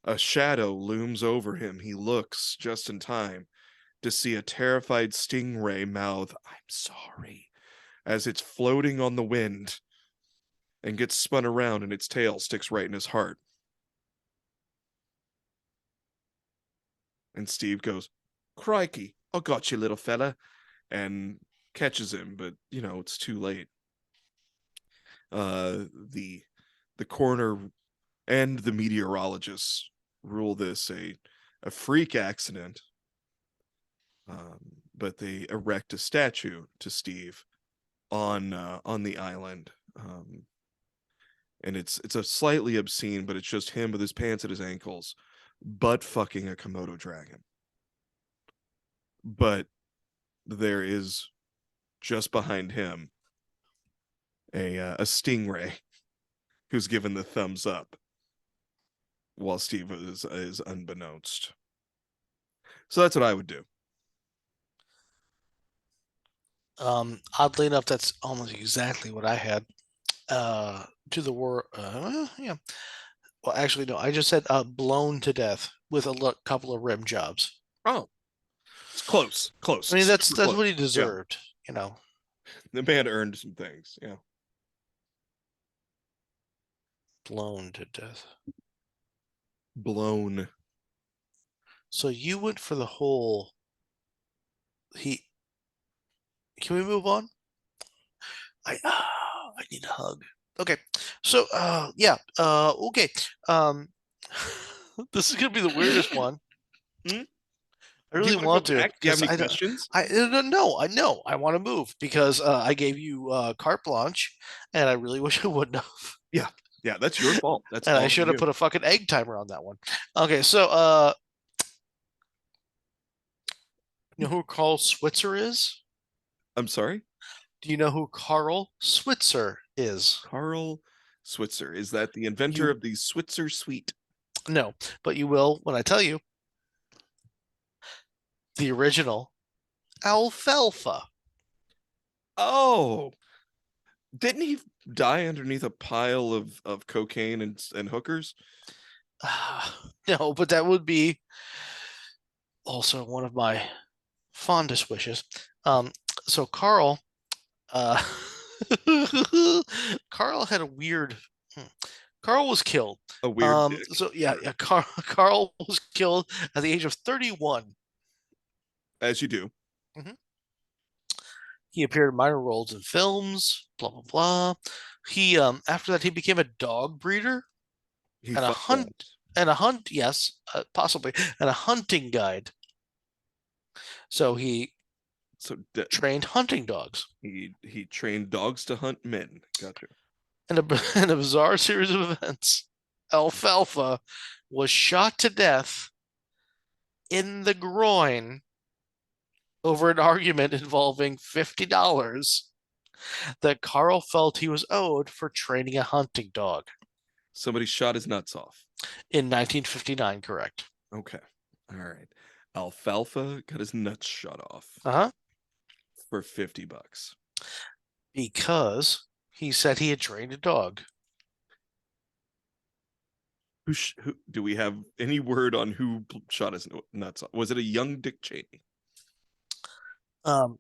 S1: A shadow looms over him. He looks just in time to see a terrified stingray mouth, I'm sorry, as it's floating on the wind and gets spun around and its tail sticks right in his heart. And Steve goes, crikey, I got you, little fella, and catches him, but it's too late. The coroner and the meteorologists rule this a freak accident, but they erect a statue to Steve on the island, and it's a slightly obscene, but it's just him with his pants at his ankles, butt fucking a Komodo dragon. But there is just behind him a stingray who's given the thumbs up while Steve is unbeknownst. So that's what I would do.
S2: Oddly enough, that's almost exactly what I had. To the war, yeah. Well, actually, no. I just said blown to death with a couple of rim jobs.
S1: Oh, it's close,
S2: I mean, that's
S1: super close.
S2: what he
S1: Yeah,
S2: deserved.
S1: the man earned some things. Yeah,
S2: Blown to death.
S1: blown.
S2: So you went for the whole. He. Can we move on? I need a hug. Okay. So yeah. Okay. This is gonna be the weirdest one.
S1: Hmm?
S2: I
S1: Do you
S2: really
S1: want
S2: want
S1: to go
S2: to
S1: back? Do you have
S2: because
S1: any
S2: I don't.
S1: questions?
S2: I no. I know. I want to move because I gave you carte blanche, and I really wish I wouldn't have.
S1: Yeah. Yeah, that's your fault. That's
S2: And I
S1: all on
S2: should have
S1: you.
S2: put a fucking egg timer on that one. Okay, so you know who Carl Switzer is?
S1: I'm sorry?
S2: Do you know who Carl Switzer is?
S1: Carl Switzer. Is that the inventor
S2: You
S1: of the Switzer Sweet?
S2: No, but you will when I tell you the original Alfalfa.
S1: Oh, didn't he die underneath a pile of cocaine and hookers?
S2: No, but that would be also one of my fondest wishes. Um, so Carl, uh, Carl had a weird. hmm, Carl was killed.
S1: A weird dick.
S2: So yeah,
S1: Sure.
S2: yeah, Carl was killed at the age of 31.
S1: As you do.
S2: Mhm. He appeared in minor roles in films, blah blah blah. He after that he became a dog breeder
S1: He
S2: and a
S1: fucked
S2: hunt
S1: dogs.
S2: yes, possibly, and a hunting guide. So he
S1: So
S2: trained hunting dogs.
S1: he trained dogs to hunt men. Gotcha.
S2: In a, in a bizarre series of events, Alfalfa was shot to death in the groin over an argument involving $50 that Carl felt he was owed for training a hunting dog
S1: Somebody shot his nuts off.
S2: in 1959, correct?
S1: Okay. All right. Alfalfa got his nuts shot off
S2: Uh-huh.
S1: for $50.
S2: Because he said he had trained a dog.
S1: Who do we have any word on who shot his nuts off? Was it a young Dick Cheney?
S2: Um,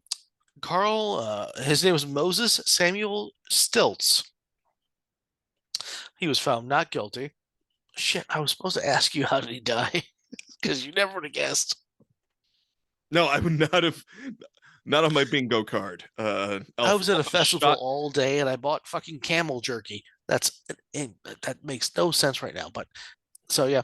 S2: Carl, his name was Moses Samuel Stilts. He was found not guilty. Shit, I was supposed to ask you how did he die? Because you never would have guessed.
S1: No, I would not have. Not on my bingo card.
S2: I was at a
S1: Alfalfa
S2: festival
S1: shot.
S2: all day and I bought fucking camel jerky. That makes no sense right now. But so yeah,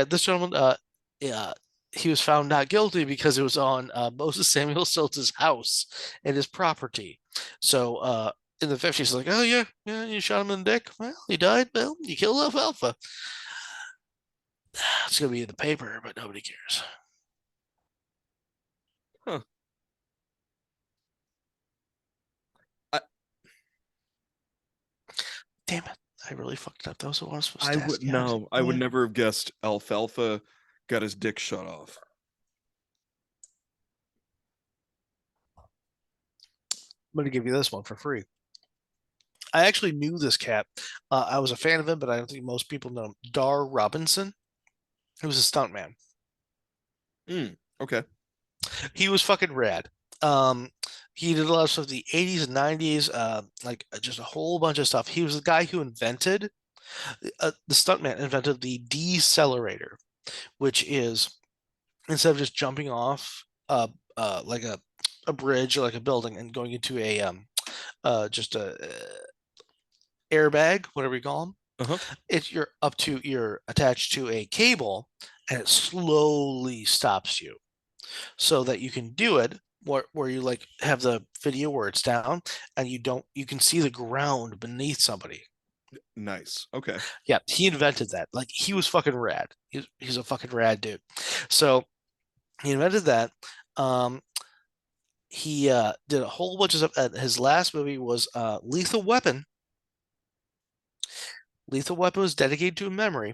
S2: this gentleman, yeah, he was found not guilty because it was on Moses Samuel Stilts' house and his property. So in the 50s, like, oh yeah, yeah, you shot him in the dick. Well, he died. Well, you killed Alfalfa. It's gonna be in the paper, but nobody cares.
S1: Huh. I,
S2: Damn it. I really fucked up. That was what I was supposed
S1: I
S2: to
S1: would
S2: ask you. How did
S1: no. I
S2: he
S1: would
S2: die?
S1: never have guessed Alfalfa got his dick shot off.
S2: I'm going to give you this one for free. I actually knew this cat. I was a fan of him, but I don't think most people know him. Dar Robinson. He was a stuntman.
S1: Okay.
S2: He was fucking rad. Um, he did a lot of stuff in the 80s and 90s, like just a whole bunch of stuff. He was the guy who invented, the stuntman invented the decelerator, which is instead of just jumping off like a bridge or like a building and going into a just a airbag, whatever you call them.
S1: Uh-huh.
S2: You're attached to a cable and it slowly stops you so that you can do it where you like have the video where it's down and you can see the ground beneath somebody.
S1: Nice. Okay.
S2: Yeah, he invented that. Like he was fucking rad. He's a fucking rad dude. So he invented that. Um, he did a whole bunch of stuff. His last movie was Lethal Weapon. Lethal Weapon was dedicated to a memory.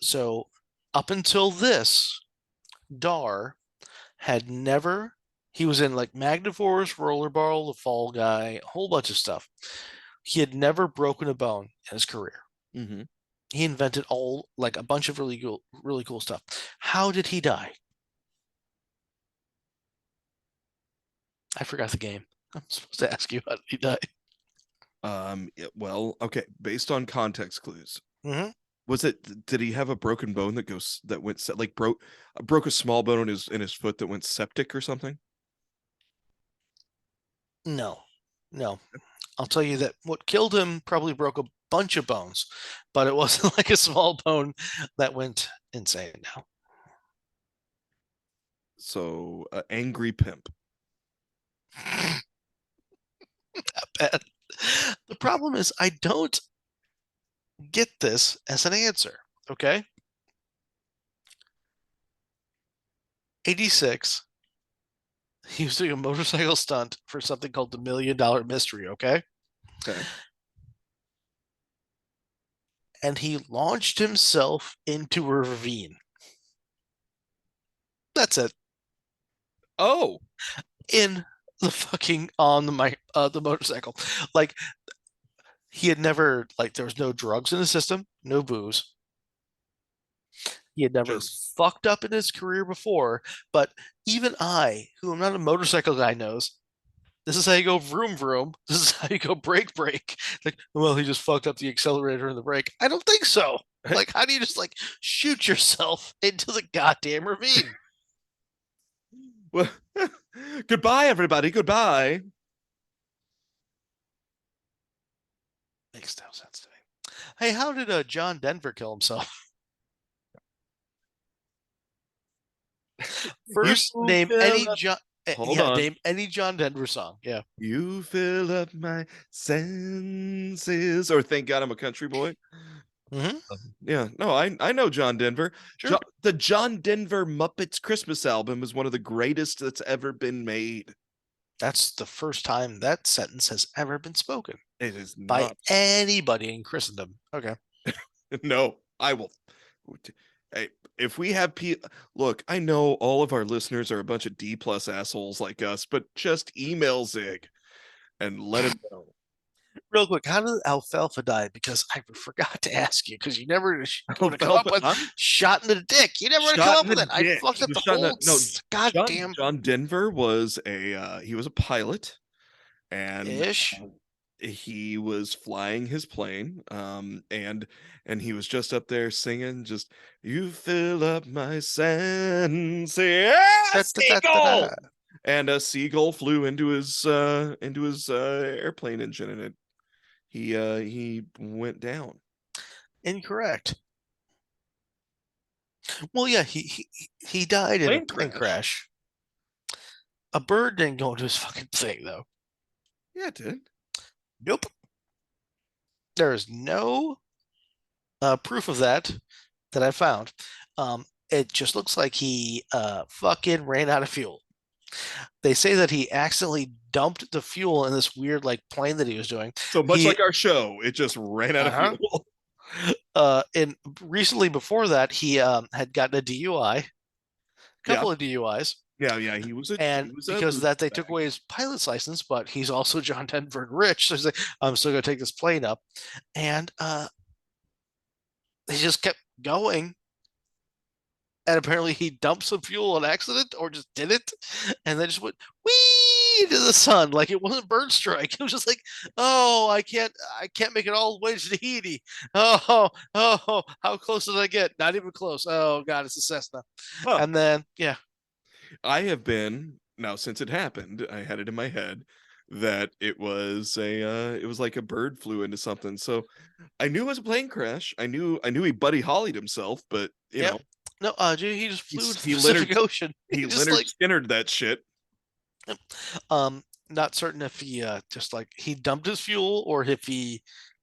S2: So up until this, Dar had never. He was in like Magnivores, Rollerball, The Fall Guy, a whole bunch of stuff. He had never broken a bone in his career.
S1: Mm-hmm.
S2: He invented all like a bunch of really cool stuff. How did he die? I forgot the game. I'm supposed to ask you how did he die.
S1: Well, okay. Based on context clues,
S2: Mm-hmm.
S1: was it? Did he have a broken bone that went like broke a small bone in his foot that went septic or something?
S2: No, no. I'll tell you that what killed him probably broke a bunch of bones, but it wasn't like a small bone that went insane. Now,
S1: So, angry pimp.
S2: bad. The problem is I don't get this as an answer. Okay. 86, he was doing a motorcycle stunt for something called the $1 Million Mystery. Okay.
S1: Okay.
S2: And he launched himself into a ravine. That's it.
S1: Oh,
S2: In the fucking on the motorcycle. Like he had never like there was no drugs in the system, no booze. He had never
S1: just
S2: fucked up in his career before, but even I, who am not a motorcycle guy, knows this is how you go vroom vroom. This is how you go brake brake. Like, well, he just fucked up the accelerator and the brake. I don't think so. Like, how do you just like shoot yourself into the goddamn ravine?
S1: well. Goodbye, everybody. Goodbye.
S2: Makes no sense to me. Hey, how did John Denver kill himself?
S1: You
S2: First, name
S1: fill
S2: any
S1: up.
S2: John.
S1: Hold
S2: Yeah,
S1: on.
S2: name any John Denver song. Yeah.
S1: You fill up my senses. Or thank God I'm a country boy.
S2: Hmm.
S1: Yeah, no, I know John Denver.
S2: Sure.
S1: The John Denver Muppets Christmas album is one of the greatest that's ever been made.
S2: That's the first time that sentence has ever been spoken
S1: It is
S2: by
S1: not.
S2: anybody in Christendom. Okay.
S1: No, I will. Hey, if we have look, I know all of our listeners are a bunch of D plus assholes like us, but just email Zig and let him know.
S2: Real quick, how did Alfalfa die? Because I forgot to ask you, because you never would have come up
S1: Alfalfa,
S2: with
S1: huh?
S2: shot in the dick. You never would have come
S1: Shot in
S2: up
S1: the
S2: with it. I
S1: dick.
S2: fucked
S1: He
S2: up
S1: was
S2: the
S1: shot in the
S2: whole
S1: no.
S2: goddamn
S1: John Denver was a he was a pilot, and
S2: ish.
S1: he was flying his plane, and he was just up there singing, just "You fill up my senses, yeah,
S2: Da, da, da, da, da.
S1: seagull," and a seagull flew into his airplane engine, and he went down.
S2: Incorrect. Well, yeah, he died in a
S1: Plane
S2: plane
S1: crash.
S2: crash. A bird didn't go into his fucking thing, though.
S1: Yeah, it did.
S2: Nope. There is no proof of that I found. It just looks like he fucking ran out of fuel. They say that he accidentally dumped the fuel in this weird like plane that he was doing.
S1: So much
S2: He
S1: like our show, it just ran out of
S2: uh-huh.
S1: fuel.
S2: And recently before that, he had gotten a DUI, a
S1: Yeah,
S2: couple of DUIs,
S1: yeah. He
S2: and
S1: was a
S2: because of
S1: booze
S2: that, they took
S1: bag.
S2: away his pilot's license. But he's also John Denver and rich, so he's like, I'm still gonna take this plane up, and he just kept going. And apparently, he dumped some fuel on accident, or just did it, and then just went wee into the sun like it wasn't bird strike. It was just like, oh, I can't make it all the way to Tahiti. Oh, how close did I get? Not even close. Oh God, it's a Cessna.
S1: Huh.
S2: And then yeah,
S1: I have been now since it happened. I had it in my head that it was like a bird flew into something. So I knew it was a plane crash. I knew he Buddy Hollied himself, but you
S2: yep.
S1: know
S2: No, dude, he just flew into the
S1: he Leonard
S2: Pacific Ocean.
S1: he
S2: He just
S1: Leonard
S2: like,
S1: Skinnered that shit.
S2: not certain if he just like he dumped his fuel or if he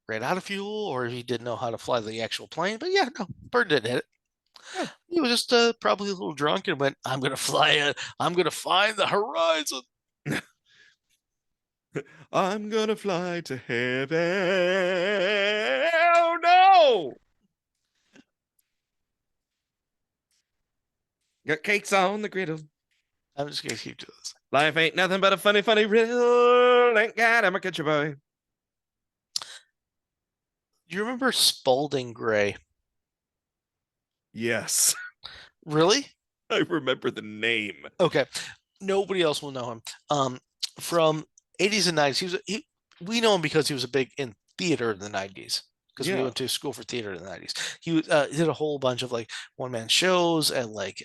S2: ran out of fuel or if he didn't know how to fly the actual plane. But yeah, no, bird didn't hit it.
S1: Yeah.
S2: He was just probably a little drunk and went, "I'm gonna fly it. I'm gonna find the horizon."
S1: I'm gonna fly to heaven. Oh no! Got cakes on the griddle.
S2: I'm just gonna keep doing this.
S1: Life ain't nothing but a funny, funny riddle. Thank God I'm a country boy.
S2: Do you remember Spalding Gray?
S1: Yes,
S2: Really?
S1: I remember the name.
S2: Okay. Nobody else will know him. From 80s and 90s, we know him because he was a big in theater in the 90s because we
S1: Yeah.
S2: went to school for theater in the 90s. He did a whole bunch of like one man shows and like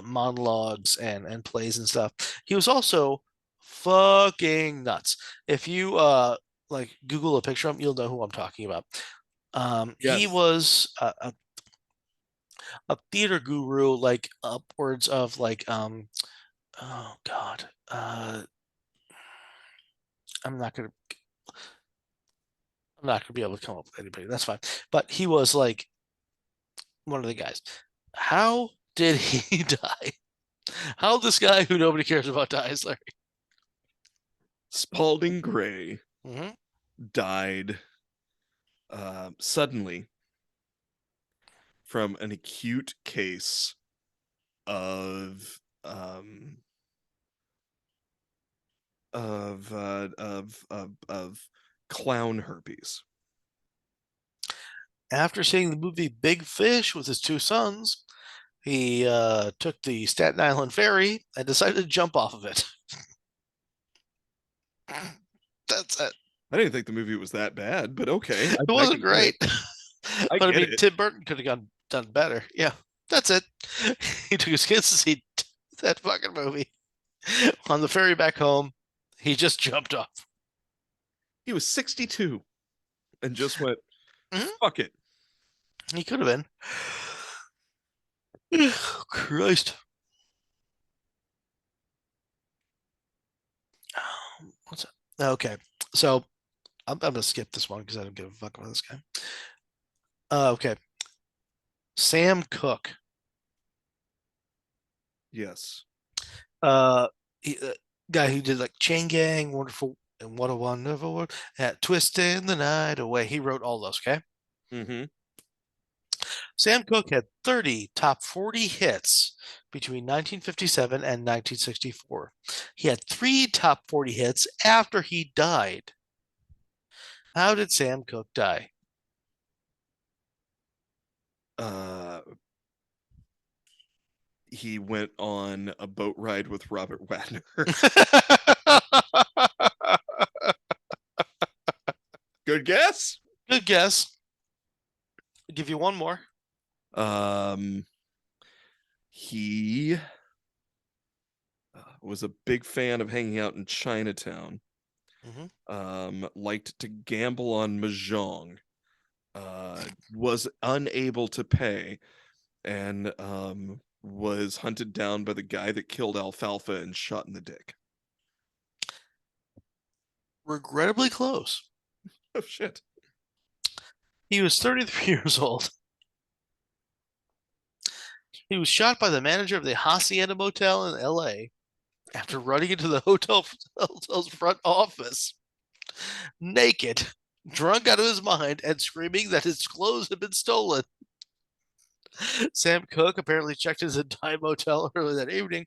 S2: monologues and plays and stuff. He was also fucking nuts. If you like Google a picture of him, you'll know who I'm talking about. He
S1: Yes.
S2: was a theater guru, like upwards of like oh God. I'm not gonna. I'm not gonna be able to come up with anybody. That's fine. But he was like one of the guys. How did he die? How this guy who nobody cares about dies, Larry?
S1: Spalding Gray
S2: Mm-hmm.
S1: died suddenly from an acute case of clown herpes.
S2: After seeing the movie Big Fish with his two sons, he took the Staten Island ferry and decided to jump off of it. That's it.
S1: I didn't think the movie was that bad, but okay,
S2: It
S1: I
S2: wasn't
S1: can get it.
S2: great,
S1: I
S2: but I
S1: get
S2: mean,
S1: it.
S2: Tim Burton could have done better. Yeah, that's it. He took his kids to see that fucking movie. On the ferry back home, he just jumped off.
S1: He was 62 and just went,
S2: Mhm.
S1: fuck it.
S2: He could have been. Christ. What's that? Okay, so I'm gonna skip this one because I don't give a fuck about this guy. Okay, Sam Cooke.
S1: Yes.
S2: Uh, guy who did like Chain Gang, Wonderful and What a Wonderful World, Twisting the Night Away. He wrote all those. Okay,
S1: Mm-hmm.
S2: Sam Cooke had 30 top 40 hits between 1957 and 1964. He had three top 40 hits after he died. How did Sam Cooke die?
S1: Uh, he went on a boat ride with Robert Wagner. Good guess.
S2: Good guess. I'll give you one more.
S1: Um, he was a big fan of hanging out in Chinatown.
S2: Mhm.
S1: Liked to gamble on mahjong. Was unable to pay, and was hunted down by the guy that killed Alfalfa and shot in the dick.
S2: Regrettably close.
S1: Oh shit.
S2: He was 33 years old. He was shot by the manager of the Hacienda Motel in LA after running into the hotel's front office naked, drunk out of his mind, and screaming that his clothes had been stolen. Sam Cooke apparently checked his entire motel early that evening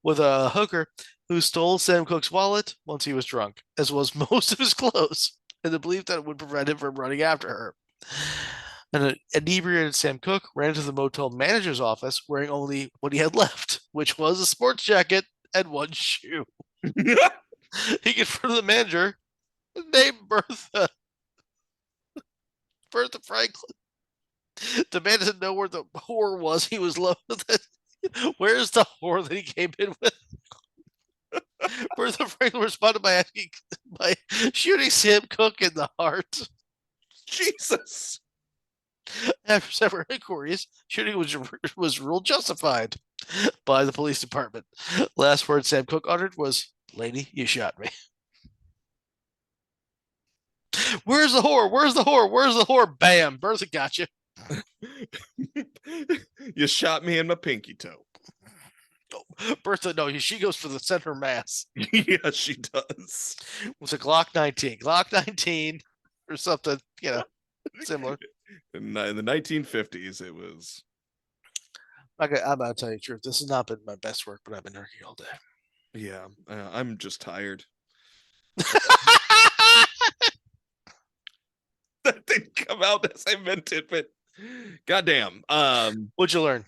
S2: with a hooker who stole Sam Cooke's wallet once he was drunk, as well as most of his clothes, in the belief that it would prevent him from running after her. An inebriated Sam Cooke ran into the motel manager's office wearing only what he had left, which was a sports jacket and one shoe. He confronted the manager named Bertha Franklin, demanded to know where the whore was he was loaded. Where's the whore that he came in with? Bertha Franklin responded by shooting Sam Cooke in the heart.
S1: Jesus.
S2: After several inquiries, shooting was ruled justified by the police department. Last word Sam Cooke uttered was, "Lady, you shot me." Where's the whore? Where's the whore? Where's the whore? Bam! Bertha got you.
S1: You shot me in my pinky toe.
S2: Bertha, no, she goes for the center mass.
S1: Yeah, she does.
S2: With a Glock 19. Glock 19 or something, similar.
S1: In the 1950s, it was.
S2: Okay, I'm about to tell you the truth. This has not been my best work, but I've been working all day.
S1: Yeah, I'm just tired. That didn't come out as I meant it, but goddamn.
S2: What'd you learn?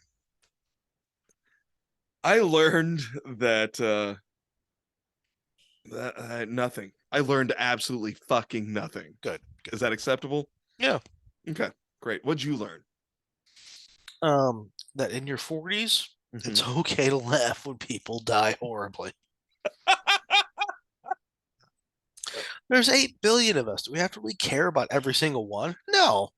S1: I learned that nothing. I learned absolutely fucking nothing.
S2: Good.
S1: Is that acceptable?
S2: Yeah.
S1: Okay, great. What'd you learn?
S2: That in your 40s,
S1: Mhm.
S2: it's okay to laugh when people die horribly. There's 8 billion of us. Do we have to really care about every single one? No.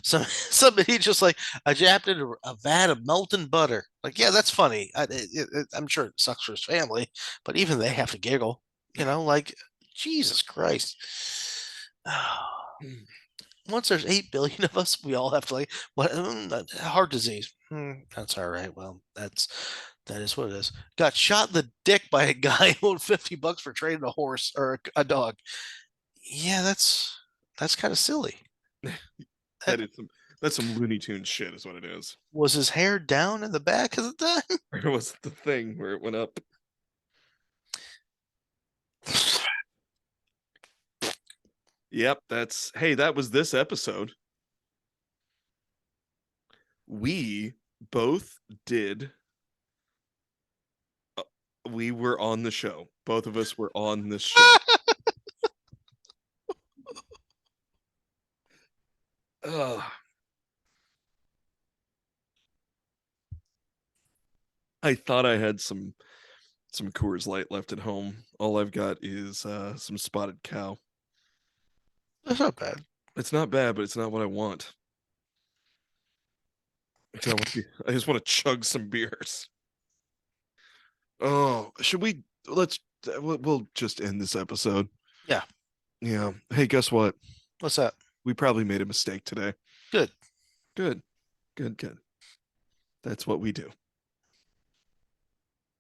S2: Somebody just like, I jabbed into a vat of melting butter. Like, yeah, that's funny. I'm sure it sucks for his family, but even they have to giggle. Like, Jesus Christ. once there's 8 billion of us, we all have to like what heart disease. That's all right. Well, that is what it is. Got shot in the dick by a guy who owed $50 for trading a horse or a dog. Yeah, that's kind of silly. That
S1: That is that's some Looney Tunes shit, is what it is.
S2: was his hair down in the back of the time.
S1: Where was the thing where it went up? Yep, that's hey, that was this episode. We both did we were on the show. Both of us were on this show. Ugh. I thought I had some Coors Light left at home. All I've got is some Spotted Cow.
S2: That's not bad.
S1: It's not bad, but it's not what I want. I just want to chug some beers. Oh, should we? Let's. We'll just end this episode.
S2: Yeah.
S1: Yeah. Hey, guess what?
S2: What's that?
S1: We probably made a mistake today.
S2: Good.
S1: Good. Good. Good. That's what we do.